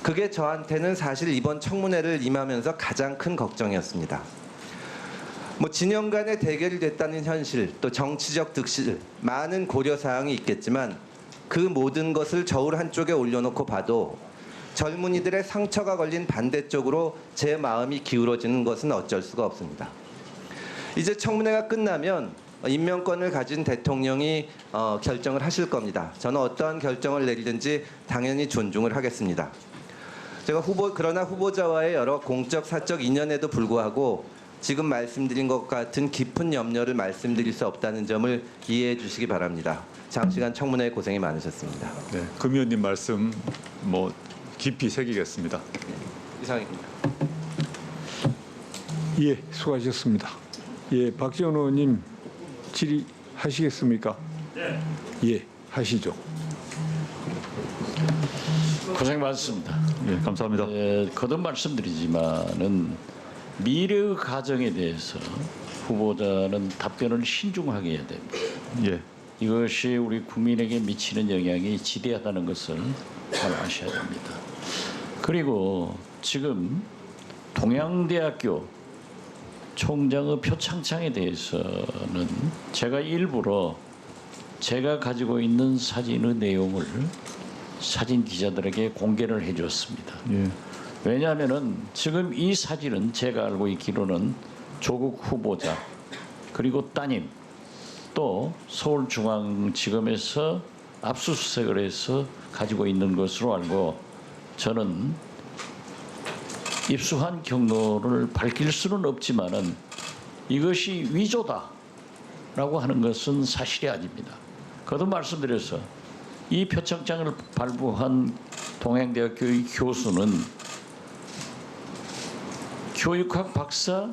K: 그게 저한테는 사실 이번 청문회를 임하면서 가장 큰 걱정이었습니다. 진영 간의 대결이 됐다는 현실, 또 정치적 득실, 많은 고려사항이 있겠지만 그 모든 것을 저울 한쪽에 올려놓고 봐도 젊은이들의 상처가 걸린 반대쪽으로 제 마음이 기울어지는 것은 어쩔 수가 없습니다. 이제 청문회가 끝나면 임명권을 가진 대통령이 결정을 하실 겁니다. 저는 어떠한 결정을 내리든지 당연히 존중을 하겠습니다. 제가 그러나 후보자와의 여러 공적 사적 인연에도 불구하고 지금 말씀드린 것 같은 깊은 염려를 말씀드릴 수 없다는 점을 이해해 주시기 바랍니다. 장시간 청문회 고생이 많으셨습니다.
A: 네, 금 의원님 말씀 뭐 깊이 새기겠습니다.
K: 이상입니다.
C: 예, 수고하셨습니다. 예, 박지원 의원님 질의하시겠습니까? 네. 예, 하시죠.
F: 고생 많습니다.
A: 예, 감사합니다.
F: 거듭 말씀드리지만은 미래의 가정에 대해서 후보자는 답변을 신중하게 해야 됩니다.
A: 예,
F: 이것이 우리 국민에게 미치는 영향이 지대하다는 것을 잘 아셔야 됩니다. 그리고 지금 동양대학교 총장의 표창장에 대해서는 제가 일부러 제가 가지고 있는 사진의 내용을 사진 기자들에게 공개를 해줬습니다.
A: 예,
F: 왜냐하면은 지금 이 사진은 제가 알고 있기로는 조국 후보자 그리고 따님 또 서울중앙지검에서 압수수색을 해서 가지고 있는 것으로 알고 저는 입수한 경로를 밝힐 수는 없지만은 이것이 위조다라고 하는 것은 사실이 아닙니다. 거듭 말씀드려서 이 표창장을 발부한 동양대학교의 교수는 교육학 박사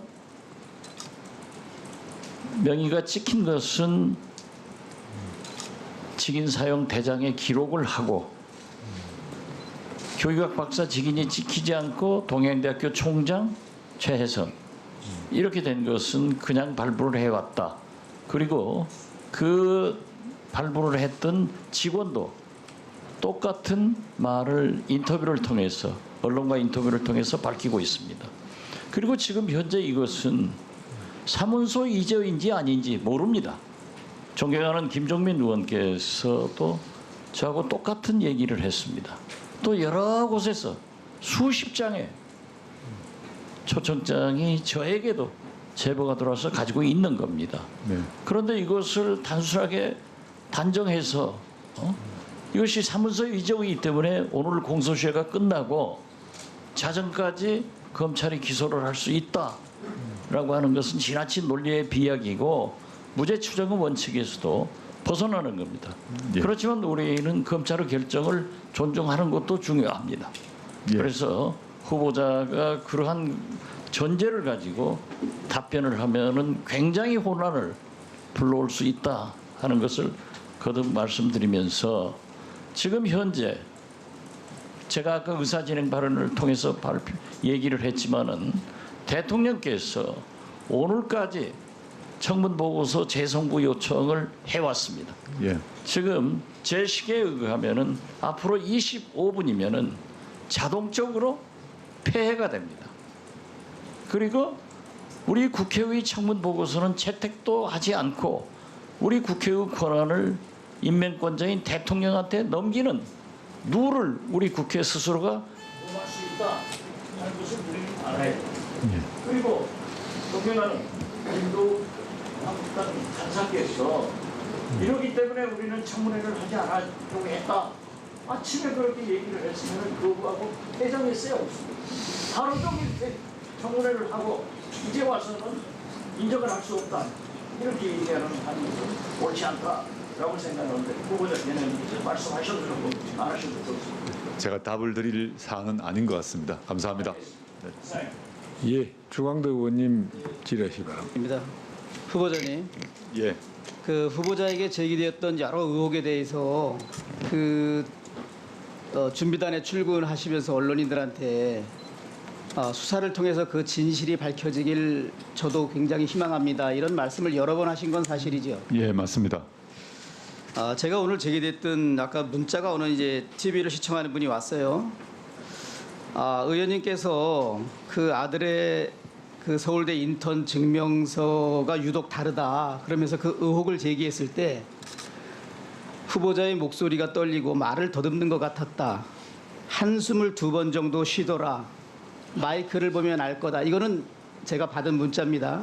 F: 명의가 찍힌 것은 직인 사용 대장에 기록을 하고 교육학 박사 직인이 찍히지 않고 동양대학교 총장 최혜선 이렇게 된 것은 그냥 발부를 해왔다. 그리고 그 발부를 했던 직원도 똑같은 말을 인터뷰를 통해서 언론과 인터뷰를 통해서 밝히고 있습니다. 그리고 지금 현재 이것은 사문서 위조인지 아닌지 모릅니다. 존경하는 김종민 의원께서도 저하고 똑같은 얘기를 했습니다. 또 여러 곳에서 수십 장의 초청장이 저에게도 제보가 들어와서 가지고 있는 겁니다.
A: 네.
F: 그런데 이것을 단순하게 단정해서 이것이 사문서 위조이기 때문에 오늘 공소시효가 끝나고 자정까지 검찰이 기소를 할 수 있다라고 하는 것은 지나친 논리의 비약이고 무죄 추정의 원칙에서도 벗어나는 겁니다.
A: 예.
F: 그렇지만 우리는 검찰의 결정을 존중하는 것도 중요합니다.
A: 예.
F: 그래서 후보자가 그러한 전제를 가지고 답변을 하면은 굉장히 혼란을 불러올 수 있다 하는 것을 거듭 말씀드리면서 지금 현재 제가 아까 의사진행 발언을 통해서 얘기를 했지만은 대통령께서 오늘까지 청문 보고서 재송부 요청을 해왔습니다.
A: 예,
F: 지금 제 시계에 의하면은 앞으로 25분이면은 자동적으로 폐해가 됩니다. 그리고 우리 국회의 청문 보고서는 채택도 하지 않고 우리 국회의 권한을 임명권자인 대통령한테 넘기는 룰을 우리 국회 스스로가 논할 수 있다 하는 것을 우리는 알아야 됩니다. 그리고 존경하는 인도 한국당 간사께서 이러기 때문에 우리는 청문회를 하지 않으려고 했다. 아침에 그렇게 얘기를 했으면 그거하고 퇴장했어야 없습니다. 하루 종일 청문회를 하고 이제 와서는 인정을 할 수 없다. 이렇게 얘기하는 것은 옳지 않다라고 생각하는데 후보자께는 말씀하셔도 좋고 안 하셔도 좋습니다.
A: 제가 답을 드릴 사안은 아닌 것 같습니다. 감사합니다.
C: 예, 주광덕 의원님 질의하시 바랍니다.
B: 후보자님,
A: 예,
B: 그 후보자에게 제기되었던 여러 의혹에 대해서 준비단에 출근하시면서 언론인들한테 수사를 통해서 그 진실이 밝혀지길 저도 굉장히 희망합니다. 이런 말씀을 여러 번 하신 건 사실이죠.
A: 예, 맞습니다.
B: 제가 오늘 제기됐던 아까 문자가 오늘 이제 TV를 시청하는 분이 왔어요. 의원님께서 그 아들의 그 서울대 인턴 증명서가 유독 다르다 그러면서 그 의혹을 제기했을 때 후보자의 목소리가 떨리고 말을 더듬는 것 같았다. 한숨을 2번 정도 쉬더라. 마이크를 보면 알 거다. 이거는 제가 받은 문자입니다.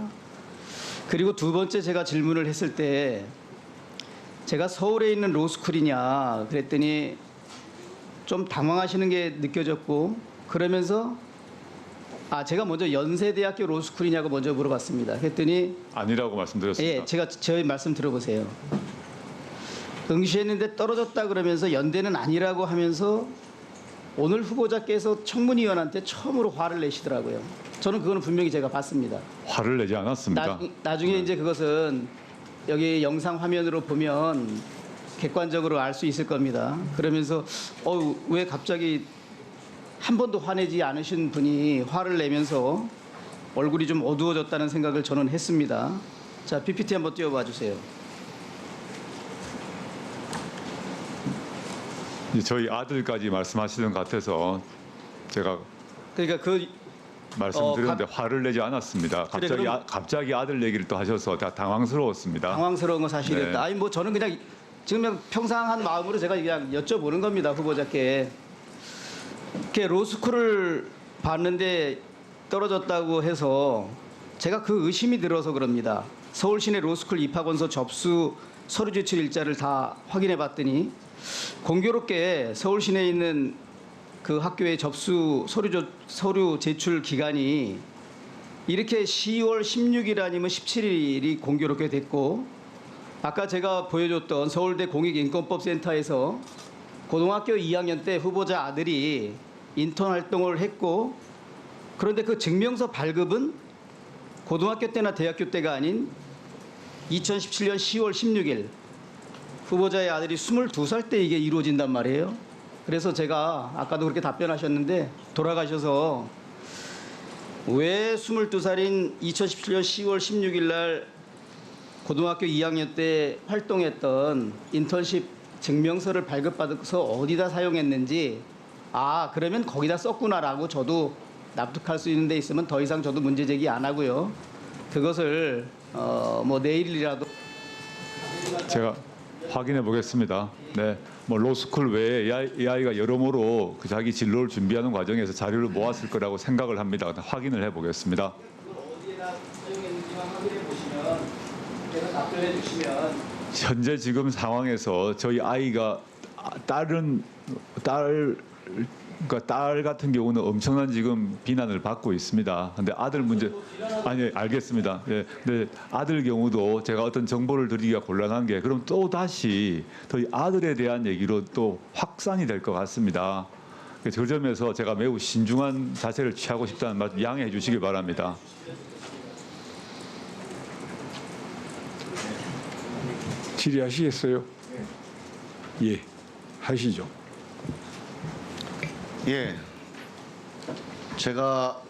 B: 그리고 두 번째 제가 질문을 했을 때 제가 서울에 있는 로스쿨이냐 그랬더니 좀 당황하시는 게 느껴졌고 그러면서 제가 먼저 연세대학교 로스쿨이냐고 먼저 물어봤습니다. 그랬더니
A: 아니라고 말씀드렸습니다.
B: 예, 제가 저희 말씀 들어보세요.
G: 응시했는데 떨어졌다 그러면서 연대는 아니라고 하면서 오늘 후보자께서 청문위원한테 처음으로 화를 내시더라고요. 저는 그거는 분명히 제가 봤습니다.
A: 화를 내지 않았습니다.
G: 나중에 이제 그것은 여기 영상 화면으로 보면 객관적으로 알 수 있을 겁니다. 그러면서 왜 갑자기 한 번도 화내지 않으신 분이 화를 내면서 얼굴이 좀 어두워졌다는 생각을 저는 했습니다. 자, PPT 한번 띄워봐 주세요.
A: 이제 저희 아들까지 말씀하시는 것 같아서 제가
G: 그러니까 그
A: 말씀드렸는데 화를 내지 않았습니다.
G: 그래,
A: 갑자기
G: 그럼-
A: 갑자기 아들 얘기를 또 하셔서 당황스러웠습니다.
G: 당황스러운 건 사실이었다.
A: 네.
G: 아니 뭐 저는 그냥 지금 그냥 평상한 마음으로 제가 그냥 여쭤보는 겁니다. 후보자께. 이렇게 로스쿨을 봤는데 떨어졌다고 해서 제가 그 의심이 들어서 그럽니다. 서울시내 로스쿨 입학원서 접수 서류 제출 일자를 다 확인해 봤더니 공교롭게 서울시내에 있는 그 학교의 접수 서류 제출 기간이 이렇게 10월 16일 아니면 17일이 공교롭게 됐고, 아까 제가 보여줬던 서울대 공익인권법센터에서 고등학교 2학년 때 후보자 아들이 인턴 활동을 했고, 그런데 그 증명서 발급은 고등학교 때나 대학교 때가 아닌 2017년 10월 16일 후보자의 아들이 22살 때 이게 이루어진단 말이에요. 그래서 제가 아까도 그렇게 답변하셨는데 돌아가셔서 왜 22살인 2017년 10월 16일 날 고등학교 2학년 때 활동했던 인턴십 증명서를 발급받아서 어디다 사용했는지, 그러면 거기다 썼구나라고 저도 납득할 수 있는 데 있으면 더 이상 저도 문제 제기 안 하고요. 그것을 뭐 내일이라도
A: 제가 확인해 보겠습니다. 네, 뭐 로스쿨 외에 이 아이가 여러모로 그 자기 진로를 준비하는 과정에서 자료를 모았을 거라고 생각을 합니다. 확인을 해 보겠습니다.
G: 어디에다 사용했는지만 확인해 보시면 제가 답변해 주시면
A: 현재 지금 상황에서 저희 아이가 딸 같은 경우는 엄청난 지금 비난을 받고 있습니다. 근데 아들 문제 아니 알겠습니다. 예. 근데 아들 경우도 제가 어떤 정보를 드리기가 곤란한 게 그럼 또 다시 더 아들에 대한 얘기로 또 확산이 될 것 같습니다. 그 점에서 제가 매우 신중한 자세를 취하고 싶다는 말씀 양해해 주시기 바랍니다.
C: 질의하시겠어요? 예, 하시죠.
L: 예, 제가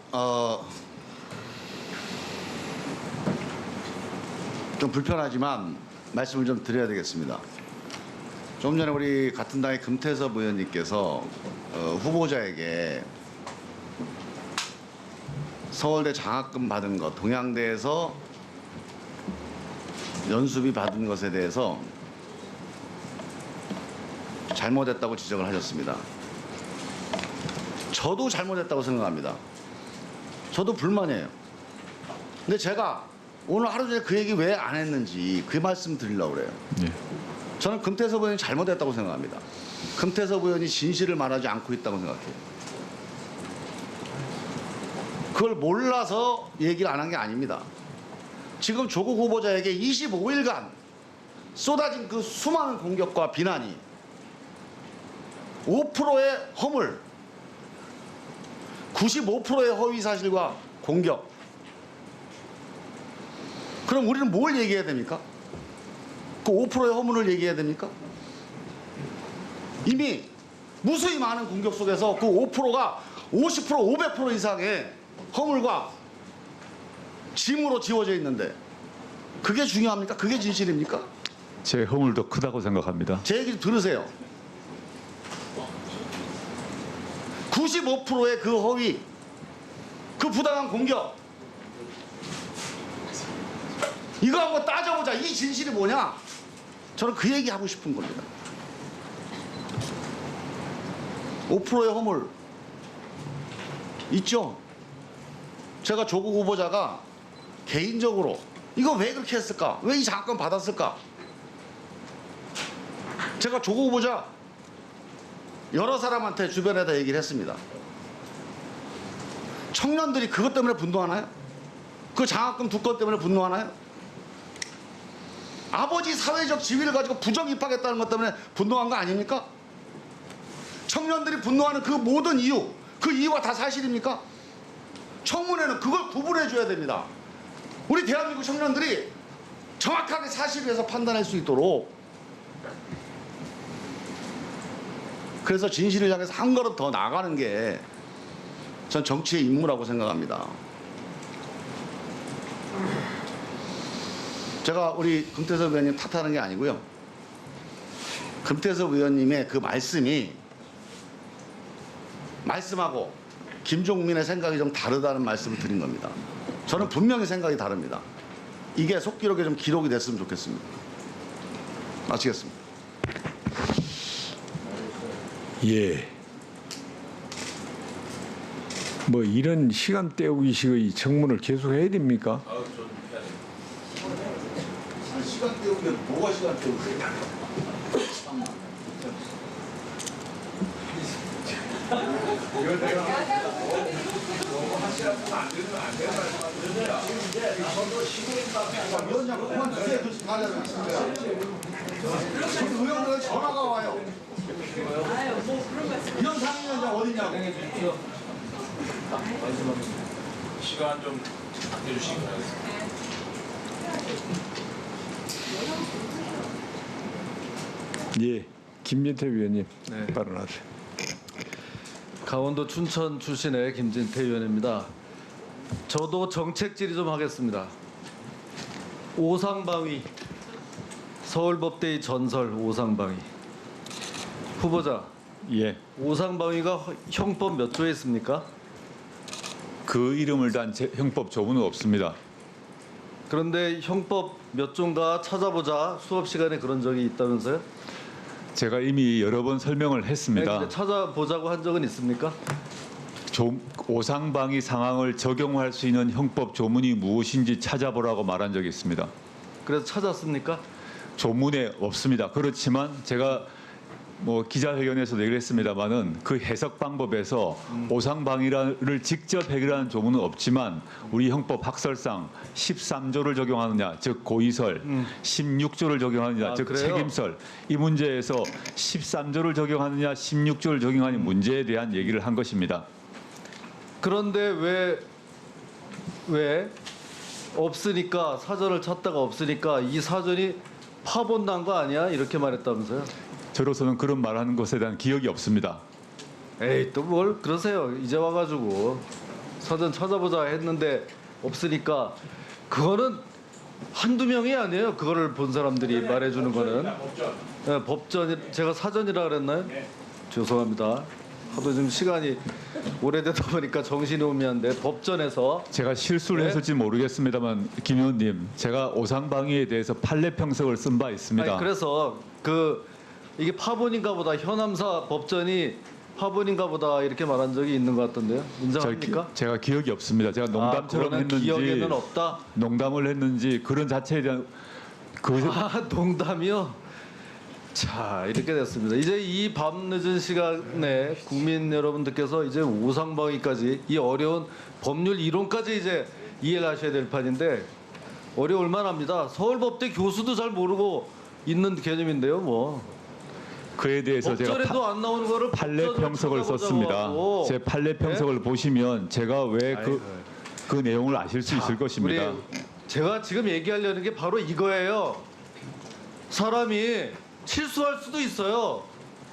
L: 좀 불편하지만 말씀을 좀 드려야 되겠습니다. 좀 전에 우리 같은 당의 금태섭 의원님께서 후보자에게 서울대 장학금 받은 것, 동양대에서 연수비 받은 것에 대해서 잘못했다고 지적을 하셨습니다. 저도 잘못했다고 생각합니다. 저도 불만이에요. 근데 제가 오늘 하루 종일 그 얘기 왜 안 했는지 그 말씀 드리려고 그래요.
A: 예.
L: 저는 금태섭 의원이 잘못했다고 생각합니다. 금태섭 의원이 진실을 말하지 않고 있다고 생각해요. 그걸 몰라서 얘기를 안 한 게 아닙니다. 지금 조국 후보자에게 25일간 쏟아진 그 수많은 공격과 비난이 5%의 허물, 95%의 허위 사실과 공격. 그럼 우리는 뭘 얘기해야 됩니까? 그 5%의 허물을 얘기해야 됩니까? 이미 무수히 많은 공격 속에서 그 5%가 50%, 500% 이상의 허물과 짐으로 지워져 있는데 그게 중요합니까? 그게 진실입니까?
A: 제 허물도 크다고 생각합니다.
L: 제 얘기 좀 들으세요. 95%의 그 허위, 그 부당한 공격, 이거 한번 따져보자. 이 진실이 뭐냐? 저는 그 얘기 하고 싶은 겁니다. 5%의 허물 있죠? 제가 조국 후보자가 개인적으로 이거 왜 그렇게 했을까? 왜 이 장학금 받았을까? 제가 조국 후보자 여러 사람한테 주변에다 얘기를 했습니다. 청년들이 그것 때문에 분노하나요? 그 장학금 두 건 때문에 분노하나요? 아버지 사회적 지위를 가지고 부정 입학했다는 것 때문에 분노한 거 아닙니까? 청년들이 분노하는 그 모든 이유, 그 이유가 다 사실입니까? 청문회는 그걸 구분해 줘야 됩니다. 우리 대한민국 청년들이 정확하게 사실을 해서 판단할 수 있도록. 그래서 진실을 향해서 한 걸음 더 나아가는 게 전 정치의 임무라고 생각합니다. 제가 우리 금태섭 의원님 탓하는 게 아니고요. 금태섭 의원님의 그 말씀하고 김종민의 생각이 좀 다르다는 말씀을 드린 겁니다. 저는 분명히 생각이 다릅니다. 이게 속기록에 좀 기록이 됐으면 좋겠습니다. 마치겠습니다.
C: 예. 뭐 이런 시간 때우기식의 청문을 계속 해야 됩니까?
L: 시간 때우면 뭐가 시간 때우세요? 위원장 그만 주세요. 의원들 전화가 와요. 이런 상임위원장 어디냐고.
J: 시간 좀 아껴주시기 바라겠습니다.
C: 예. 김진태 위원님 발언하세요.
M: 강원도 춘천 출신의 김진태 의원입니다. 저도 정책 질의 좀 하겠습니다. 오상방위, 서울법대의 전설 오상방위. 후보자,
A: 예.
M: 오상방위가 형법 몇 조에 있습니까?
A: 그 이름을 단 형법 조문은 없습니다.
M: 그런데 형법 몇 조인가 찾아보자 수업 시간에 그런 적이 있다면서요?
A: 제가 이미 여러 번 설명을 했습니다.
M: 근데 찾아보자고 한 적은 있습니까?
A: 오상방위 상황을 적용할 수 있는 형법 조문이 무엇인지 찾아보라고 말한 적이 있습니다.
M: 그래서 찾았습니까?
A: 조문에 없습니다. 그렇지만 제가 뭐 기자회견에서도 얘기를 했습니다마는 그 해석 방법에서 오상방위를 직접 해결하는 조문은 없지만 우리 형법 학설상 13조를 적용하느냐 즉 고의설, 16조를 적용하느냐 즉
M: 그래요?
A: 책임설 이 문제에서 13조를 적용하느냐 16조를 적용하는 문제에 대한 얘기를 한 것입니다.
M: 그런데 왜 없으니까 사전을 찾다가 없으니까 이 사전이 파본난 거 아니야? 이렇게 말했다면서요?
A: 저로서는 그런 말하는 것에 대한 기억이 없습니다.
M: 에이 또 뭘 그러세요? 이제 와가지고 사전 찾아보자 했는데 없으니까 그거는 한두 명이 아니에요. 그거를 본 사람들이 말해주는 거는 네, 법전 제가 사전이라 그랬나요? 죄송합니다. 하도 좀 시간이 오래되다 보니까 정신이 오미한데 법전에서
A: 제가 실수를 했을지 모르겠습니다만 김 의원님 제가 오상방위에 대해서 판례 평석을 쓴 바 있습니다.
M: 아니, 그래서 이게 파본인가 보다 현암사 법전이 파본인가 보다 이렇게 말한 적이 있는 것 같던데요. 인정합니까?
A: 제가 기억이 없습니다. 제가 농담처럼
M: 그거는
A: 했는지
M: 기억에는 없다.
A: 농담을 했는지 그런 자체에 대한
M: 농담이요? 자 이렇게 됐습니다. 이제 이 밤늦은 시간에 국민 여러분들께서 이제 오상방위까지 이 어려운 법률 이론까지 이제 이해를 하셔야 될 판인데 어려울 만합니다. 서울법대 교수도 잘 모르고 있는 개념인데요, 뭐.
A: 그에 대해서 제가
M: 법전에도 안 나오는 거를
A: 판례 평석을 썼습니다. 제 판례 평석을 보시면 제가 왜 그 내용을 아실 수 있을 것입니다.
M: 제가 지금 얘기하려는 게 바로 이거예요. 사람이 실수할 수도 있어요.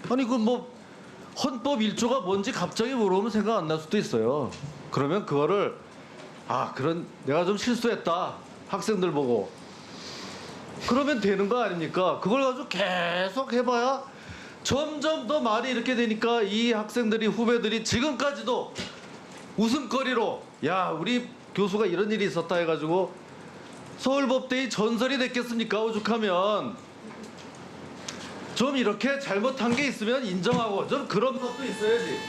M: 아니 그 뭐 헌법 1조가 뭔지 갑자기 물어보면 생각 안 날 수도 있어요. 그러면 그거를 내가 좀 실수했다. 학생들 보고. 그러면 되는 거 아닙니까? 그걸 가지고 계속 해봐야 점점 더 말이 이렇게 되니까 이 학생들이 후배들이 지금까지도 웃음거리로 야 우리 교수가 이런 일이 있었다 해가지고 서울법대의 전설이 됐겠습니까? 오죽하면 좀 이렇게 잘못한 게 있으면 인정하고 좀 그런 것도 있어야지.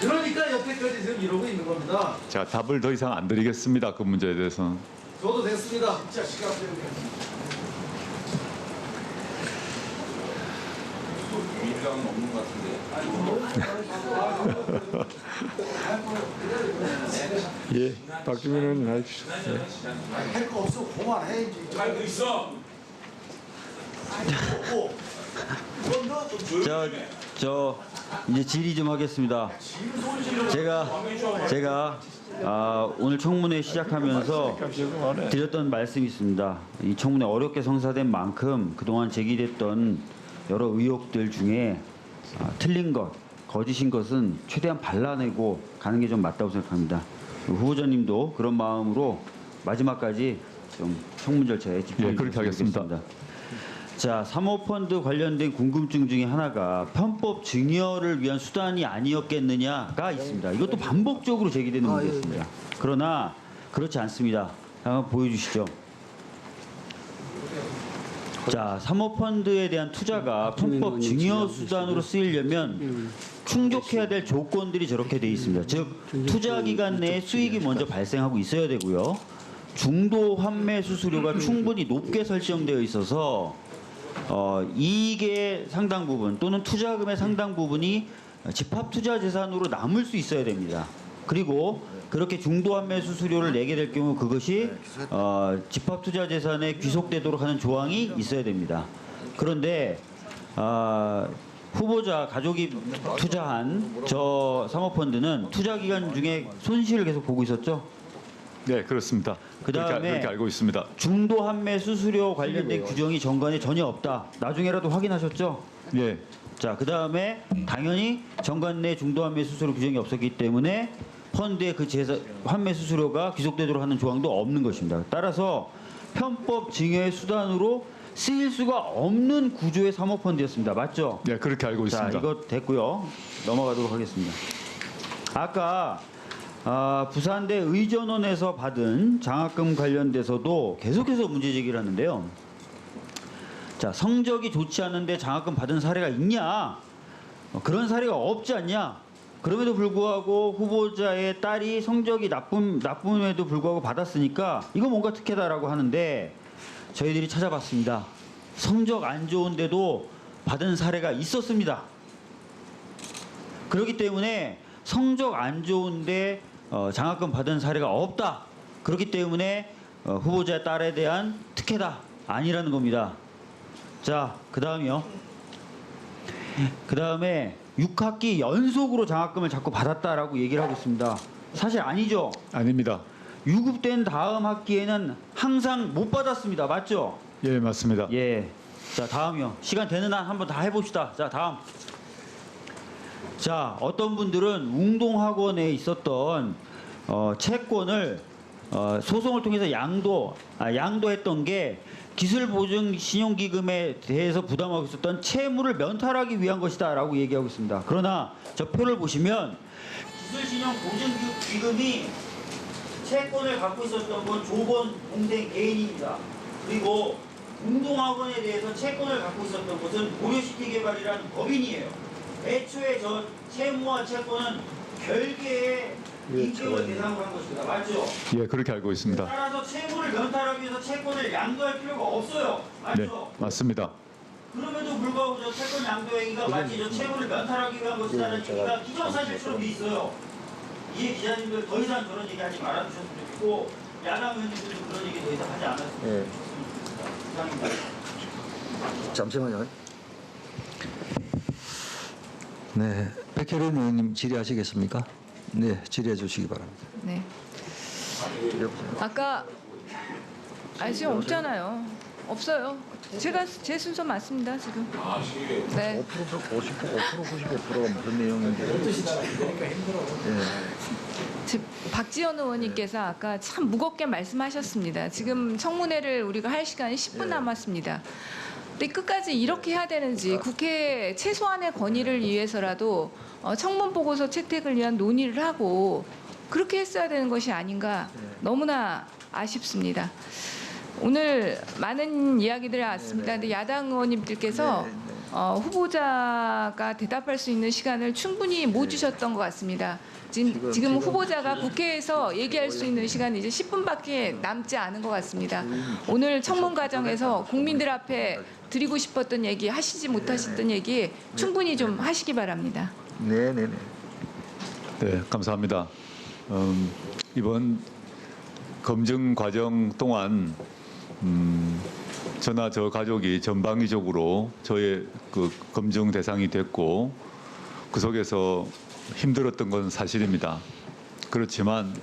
M: 그러니까 여태까지 지금 이러고 있는 겁니다.
A: 제가 답을 더 이상 안 드리겠습니다. 그 문제에 대해서는.
M: 저도 됐습니다. 진짜 시간 때문에.
J: 민주당은 없는 것 같은데.
C: 예. 박주민 의원님 하십시오.
L: 할 거 없어 그만해.
J: 할 거 있어.
N: 저 이제 질의 좀 하겠습니다. 제가 오늘 청문회 시작하면서 드렸던 말씀이 있습니다. 이 청문회 어렵게 성사된 만큼 그동안 제기됐던 여러 의혹들 중에 틀린 것, 거짓인 것은 최대한 발라내고 가는 게 좀 맞다고 생각합니다. 후보자님도 그런 마음으로 마지막까지 좀 청문 절차에 집중해
A: 그렇게 하겠습니다.
N: 자, 사모펀드 관련된 궁금증 중에 하나가 편법 증여를 위한 수단이 아니었겠느냐가 있습니다. 이것도 반복적으로 제기되는 문제였습니다. 그러나 그렇지 않습니다. 한번 보여주시죠. 자, 사모펀드에 대한 투자가 편법 증여 수단으로 쓰이려면 충족해야 될 조건들이 저렇게 돼 있습니다. 즉, 투자 기간 내에 수익이 먼저 발생하고 있어야 되고요. 중도 환매 수수료가 충분히 높게 설정되어 있어서 이익의 상당 부분 또는 투자금의 상당 부분이 집합 투자 재산으로 남을 수 있어야 됩니다. 그리고 그렇게 중도 환매 수수료를 내게 될 경우 그것이 집합 투자 재산에 귀속되도록 하는 조항이 있어야 됩니다. 그런데 후보자 가족이 투자한 저 사모펀드는 투자 기간 중에 손실을 계속 보고 있었죠?
A: 네, 그렇습니다.
N: 그다음에
A: 그렇게 알고 있습니다.
N: 중도 환매 수수료 관련된 규정이 정관에 전혀 없다. 나중에라도 확인하셨죠?
A: 예.
N: 자, 그다음에 당연히 정관 내 중도 환매 수수료 규정이 없었기 때문에 펀드의 그 환매 수수료가 귀속되도록 하는 조항도 없는 것입니다. 따라서 편법 증여의 수단으로 쓰일 수가 없는 구조의 사모펀드였습니다. 맞죠?
A: 네, 그렇게 알고 있습니다.
N: 자, 이거 됐고요. 넘어가도록 하겠습니다. 아까 부산대 의전원에서 받은 장학금 관련돼서도 계속해서 문제 제기를 하는데요. 자, 성적이 좋지 않은데 장학금 받은 사례가 있냐? 그런 사례가 없지 않냐? 그럼에도 불구하고 후보자의 딸이 성적이 나쁨에도 불구하고 받았으니까 이거 뭔가 특혜다라고 하는데 저희들이 찾아봤습니다. 성적 안 좋은데도 받은 사례가 있었습니다. 그렇기 때문에 성적 안 좋은데 장학금 받은 사례가 없다. 그렇기 때문에 후보자의 딸에 대한 특혜다. 아니라는 겁니다. 자, 그 다음이요. 그 다음에 6학기 연속으로 장학금을 자꾸 받았다라고 얘기를 하고 있습니다. 사실 아니죠?
A: 아닙니다.
N: 유급된 다음 학기에는 항상 못 받았습니다. 맞죠?
A: 예, 맞습니다.
N: 예. 자, 다음이요. 시간 되는 한 한번 다 해봅시다. 자, 다음. 자, 어떤 분들은 웅동학원에 있었던 채권을 소송을 통해서 양도했던 게 기술보증신용기금에 대해서 부담하고 있었던 채무를 면탈하기 위한 것이다라고 얘기하고 있습니다. 그러나 저 표를 보시면 기술신용보증기금이 채권을 갖고 있었던 건 조건 동생 개인입니다. 그리고 웅동학원에 대해서 채권을 갖고 있었던 것은 고려시티개발이라는 법인이에요. 애초에 저 채무와 채권은 별개의 인격을 대상으로 한 것입니다. 맞죠?
A: 예, 그렇게 알고 있습니다.
N: 따라서 채무를 면탈하기 위해서 채권을 양도할 필요가 없어요. 맞죠?
A: 네, 맞습니다.
N: 그럼에도 불구하고 저 채권 양도 행위가 마치 저 채무를 면탈하기 위한 것이라는 얘기가 기정사실처럼 돼 있어요. 이 기자님들 더 이상 저런 얘기 하지 말아주셨으면 좋겠고 야당 의원님들도 그런 얘기 더 이상 하지 않았으면 좋겠습니다.
B: 잠시만요. 네, 백혜련 의원님 질의하시겠습니까? 네, 질의해 주시기 바랍니다.
O: 네. 아까 지금 없잖아요. 없어요. 제 순서 맞습니다 지금. 네.
L: 5%, 95%가 무슨 내용인지.
O: 지금 박지원 의원님께서 아까 참 무겁게 말씀하셨습니다. 지금 청문회를 우리가 할 시간이 10분 남았습니다. 근데 끝까지 이렇게 해야 되는지 국회 최소한의 권위를 위해서라도 청문 보고서 채택을 위한 논의를 하고 그렇게 했어야 되는 것이 아닌가 너무나 아쉽습니다. 오늘 많은 이야기들이 왔습니다. 근데 야당 의원님들께서 후보자가 대답할 수 있는 시간을 충분히 못 주셨던 것 같습니다. 지금 후보자가 국회에서 얘기할 수 있는 시간이 이제 10분밖에 남지 않은 것 같습니다. 오늘 청문 과정에서 국민들 앞에 드리고 싶었던 얘기, 하시지 못하셨던 얘기 충분히 좀 하시기 바랍니다.
B: 네,
A: 감사합니다. 이번 검증 과정 동안 저나 저 가족이 전방위적으로 저의 그 검증 대상이 됐고 그 속에서 힘들었던 건 사실입니다. 그렇지만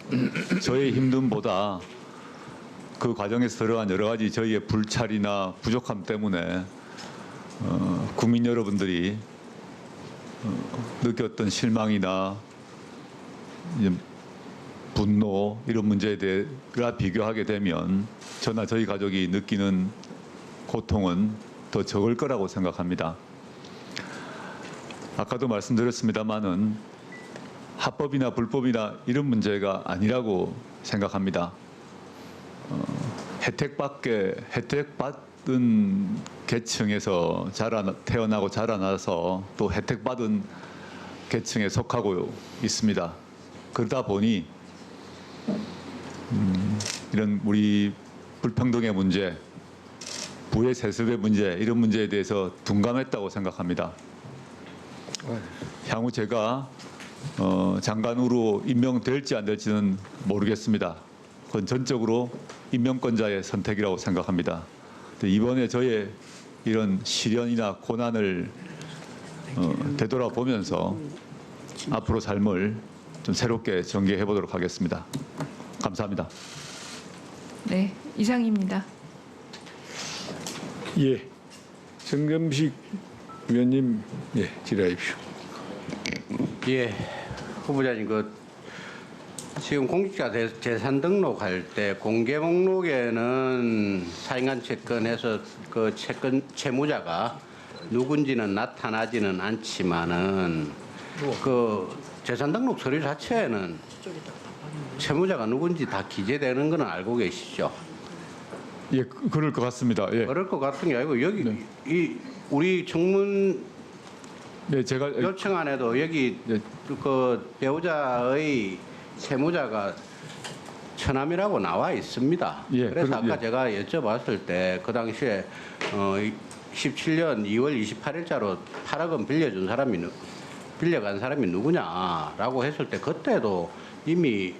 A: 저의 힘듦보다 그 과정에서 들어간 여러 가지 저희의 불찰이나 부족함 때문에 국민 여러분들이 느꼈던 실망이나 분노 이런 문제에 대해 비교하게 되면 저나 저희 가족이 느끼는 고통은 더 적을 거라고 생각합니다. 아까도 말씀드렸습니다마는 합법이나 불법이나 이런 문제가 아니라고 생각합니다. 혜택받은 계층에서 태어나고 자라나서 또 혜택받은 계층에 속하고 있습니다. 그러다 보니 이런 우리 불평등의 문제, 부의 세습의 문제 이런 문제에 대해서 둔감했다고 생각합니다. 향후 제가 장관으로 임명될지 안 될지는 모르겠습니다. 그건 전적으로 임명권자의 선택이라고 생각합니다. 이번에 저의 이런 시련이나 고난을 되돌아보면서 앞으로 삶을 좀 새롭게 전개해 보도록 하겠습니다. 감사합니다.
O: 네, 이상입니다.
C: 예, 정점식 위원님, 예, 질의하십시오.
I: 예, 후보자님 지금 공직자 재산 등록할 때 공개 목록에는 사인간 채권해서 그 채권 채무자가 누군지는 나타나지는 않지만은 그 재산 등록 서류 자체에는 채무자가 누군지 다 기재되는 건 알고 계시죠?
A: 예, 그럴 것 같습니다. 예.
I: 그럴 것 같은 게 아니고 여기 이 우리 청문
A: 제가
I: 요청안에도 여기 그 배우자의 채무자가 처남이라고 나와 있습니다. 그래서 아까 제가 여쭤봤을 때 그 당시에 17년 2월 28일자로 8억 원 빌려간 사람이 누구냐라고 했을 때 그때도 이미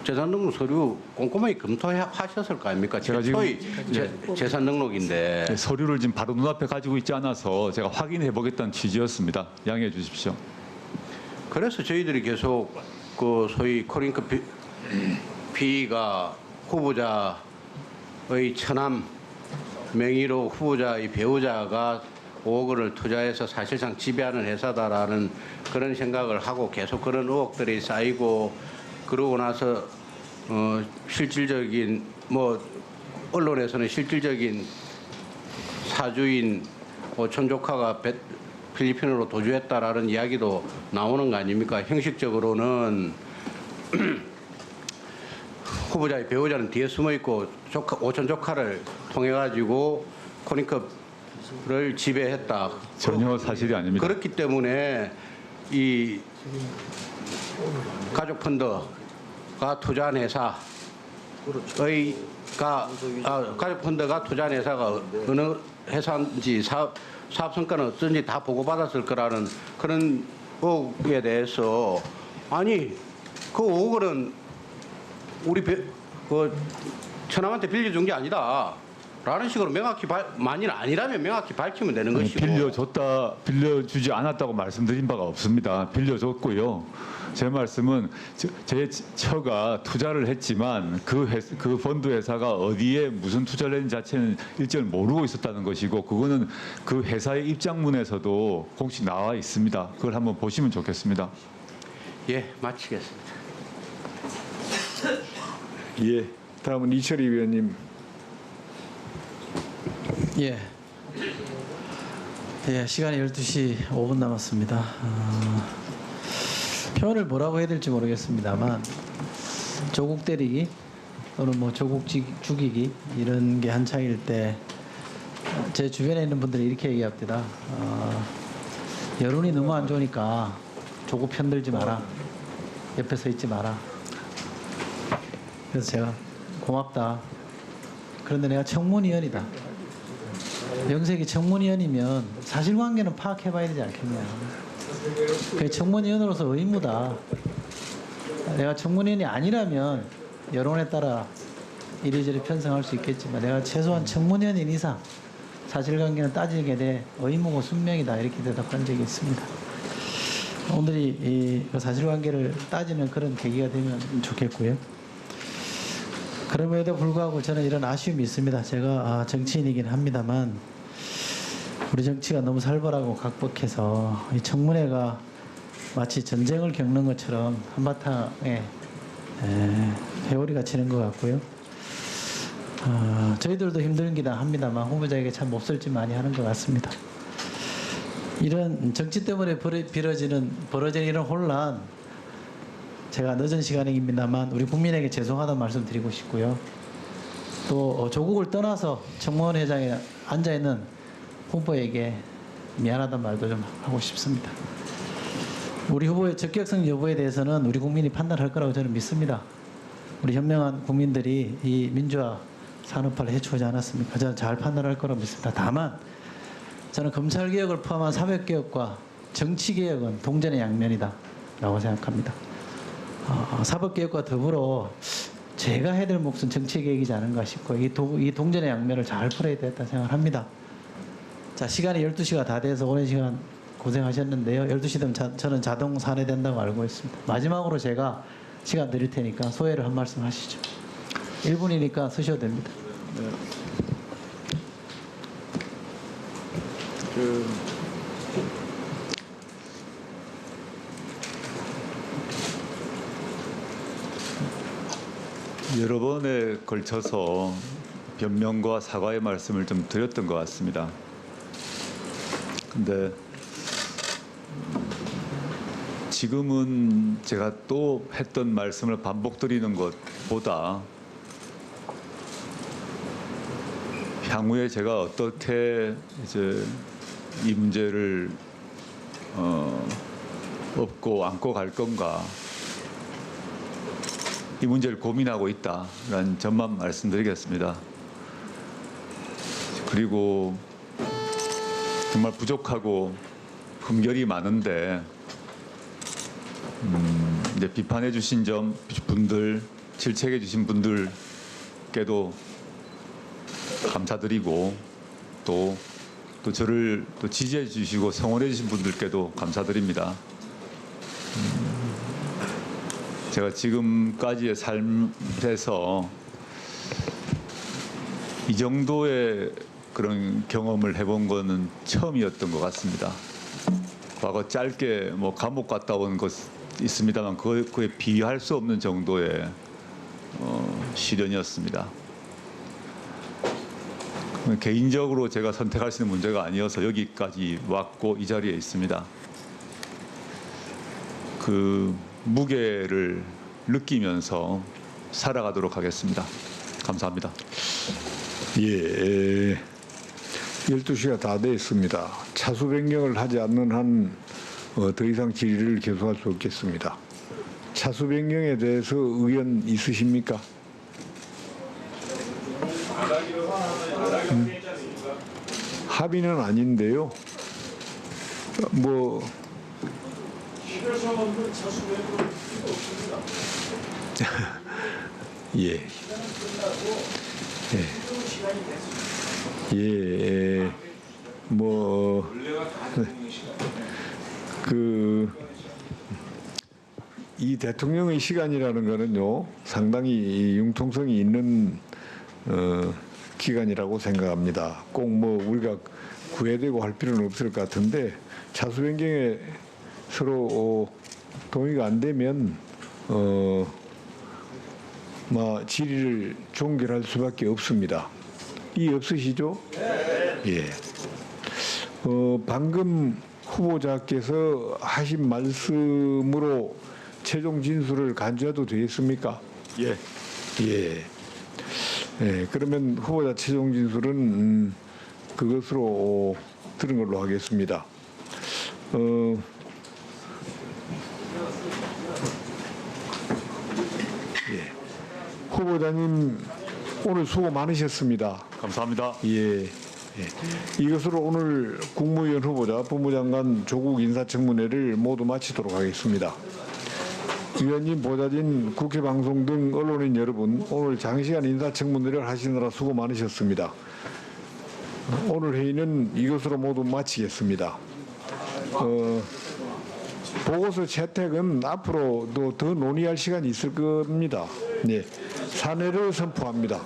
I: 재산 등록 서류 꼼꼼하게 검토하셨을 거 아닙니까?
A: 제가
I: 최초의 재산 등록인데
A: 서류를 지금 바로 눈앞에 가지고 있지 않아서 제가 확인해 보겠다는 취지였습니다. 양해해 주십시오.
I: 그래서 저희들이 계속 그 소위 코링크 B가 후보자의 처남 명의로 후보자의 배우자가 5억 원을 투자해서 사실상 지배하는 회사다라는 그런 생각을 하고 계속 그런 의혹들이 쌓이고 그러고 나서 실질적인 언론에서는 실질적인 사주인 오촌 조카가 필리핀으로 도주했다라는 이야기도 나오는 거 아닙니까? 형식적으로는 후보자의 배우자는 뒤에 숨어 있고 오촌 조카를 통해 가지고 코닝컵을 지배했다.
A: 전혀 사실이 아닙니다.
I: 그렇기 때문에 이 가족 펀드가 투자한 회사의 가족 펀드가 투자한 회사가 어느 회사인지 사업 성과는 어떤지 다 보고받았을 거라는 그런 의혹에 대해서 아니 그 5억 원은 우리 처남한테 빌려준 게 아니다. 라는 식으로 명확히 만일 아니라면 명확히 밝히면 되는 것이고
A: 빌려주지 않았다고 말씀드린 바가 없습니다. 빌려줬고요. 제 말씀은 제 처가 투자를 했지만 그 펀드 회사가 어디에 무슨 투자를 했는지 자체는 일절 모르고 있었다는 것이고 그거는 그 회사의 입장문에서도 공식 나와 있습니다. 그걸 한번 보시면 좋겠습니다.
I: 예, 마치겠습니다.
C: 예, 다음은 이철희 위원님.
P: 예, 시간이 12시 5분 남았습니다. 표현을 뭐라고 해야 될지 모르겠습니다만 조국 때리기 또는 조국 죽이기 이런 게 한창일 때 제 주변에 있는 분들이 이렇게 얘기합니다. 여론이 너무 안 좋으니까 조국 편들지 마라. 옆에 서 있지 마라. 그래서 제가 고맙다. 그런데 내가 청문위원이다. 명색이 청문위원이면 사실관계는 파악해봐야 되지 않겠냐. 청문위원으로서 의무다. 내가 청문위원이 아니라면 여론에 따라 이리저리 편성할 수 있겠지만 내가 최소한 청문위원인 이상 사실관계는 따지게 돼 의무고 순명이다 이렇게 대답한 적이 있습니다. 오늘이 이 사실관계를 따지는 그런 계기가 되면 좋겠고요. 그럼에도 불구하고 저는 이런 아쉬움이 있습니다. 제가 정치인이긴 합니다만 우리 정치가 너무 살벌하고 각박해서 이 청문회가 마치 전쟁을 겪는 것처럼 한바탕에 회오리가 치는 것 같고요. 저희들도 힘들긴 합니다만 후보자에게 참 몹쓸 짓 많이 하는 것 같습니다. 이런 정치 때문에 벌어지는 이런 혼란, 제가 늦은 시간입니다만 우리 국민에게 죄송하다는 말씀 드리고 싶고요. 또 조국을 떠나서 청문회장에 앉아있는 후보에게 미안하다는 말도 좀 하고 싶습니다. 우리 후보의 적격성 여부에 대해서는 우리 국민이 판단할 거라고 저는 믿습니다. 우리 현명한 국민들이 이 민주화 산업화를 해치우지 않았습니까? 저는 잘 판단할 거라고 믿습니다. 다만 저는 검찰개혁을 포함한 사법개혁과 정치개혁은 동전의 양면이다 라고 생각합니다. 사법개혁과 더불어 제가 해야 될 몫은 정치개혁이지 않은가 싶고 이 동전의 양면을 잘 풀어야 되겠다 생각합니다. 자, 시간이 12시가 다 돼서 오랜 시간 고생하셨는데요. 12시 되면 저는 자동 산회된다고 알고 있습니다. 마지막으로 제가 시간 드릴 테니까 소회를 한 말씀 하시죠. 1분이니까 쓰셔도 됩니다.
A: 여러 번에 걸쳐서 변명과 사과의 말씀을 좀 드렸던 것 같습니다. 근데 지금은 제가 또 했던 말씀을 반복드리는 것보다 향후에 제가 어떻게 이제 이 문제를 업고 안고 갈 건가, 이 문제를 고민하고 있다라는 점만 말씀드리겠습니다. 그리고 정말 부족하고 흠결이 많은데 이제 비판해 주신 분들, 질책해 주신 분들께도 감사드리고 또 저를 또 지지해 주시고 성원해 주신 분들께도 감사드립니다. 제가 지금까지의 삶에서 이 정도의 그런 경험을 해본 거는 처음이었던 것 같습니다. 과거 짧게 뭐 감옥 갔다 온 것 있습니다만 그에 비할 수 없는 정도의 시련이었습니다. 개인적으로 제가 선택할 수 있는 문제가 아니어서 여기까지 왔고 이 자리에 있습니다. 그 무게를 느끼면서 살아가도록 하겠습니다. 감사합니다.
C: 예, 12시가 다 됐습니다. 차수 변경을 하지 않는 한 더 이상 질의를 계속할 수 없겠습니다. 차수 변경에 대해서 의견 있으십니까? 합의는 아닌데요. 뭐 예. 예. 뭐 이 대통령의 시간이라는 거는요 상당히 융통성이 있는 기간이라고 생각합니다. 꼭 뭐 우리가 구애되고 할 필요는 없을 것 같은데 차수 변경에 서로 동의가 안 되면 질의를 종결할 수밖에 없습니다. 이해 없으시죠? 예. 방금 후보자께서 하신 말씀으로 최종 진술을 간주해도 되겠습니까? 예. 예. 예. 그러면 후보자 최종 진술은 그것으로 들은 걸로 하겠습니다. 예. 후보자님 오늘 수고 많으셨습니다.
A: 감사합니다.
C: 예. 예. 이것으로 오늘 국무위원 후보자, 법무장관 조국 인사청문회를 모두 마치도록 하겠습니다. 위원님, 보좌진, 국회방송 등 언론인 여러분, 오늘 장시간 인사청문회를 하시느라 수고 많으셨습니다. 오늘 회의는 이것으로 모두 마치겠습니다. 보고서 채택은 앞으로도 더 논의할 시간이 있을 겁니다. 네, 산회를 선포합니다.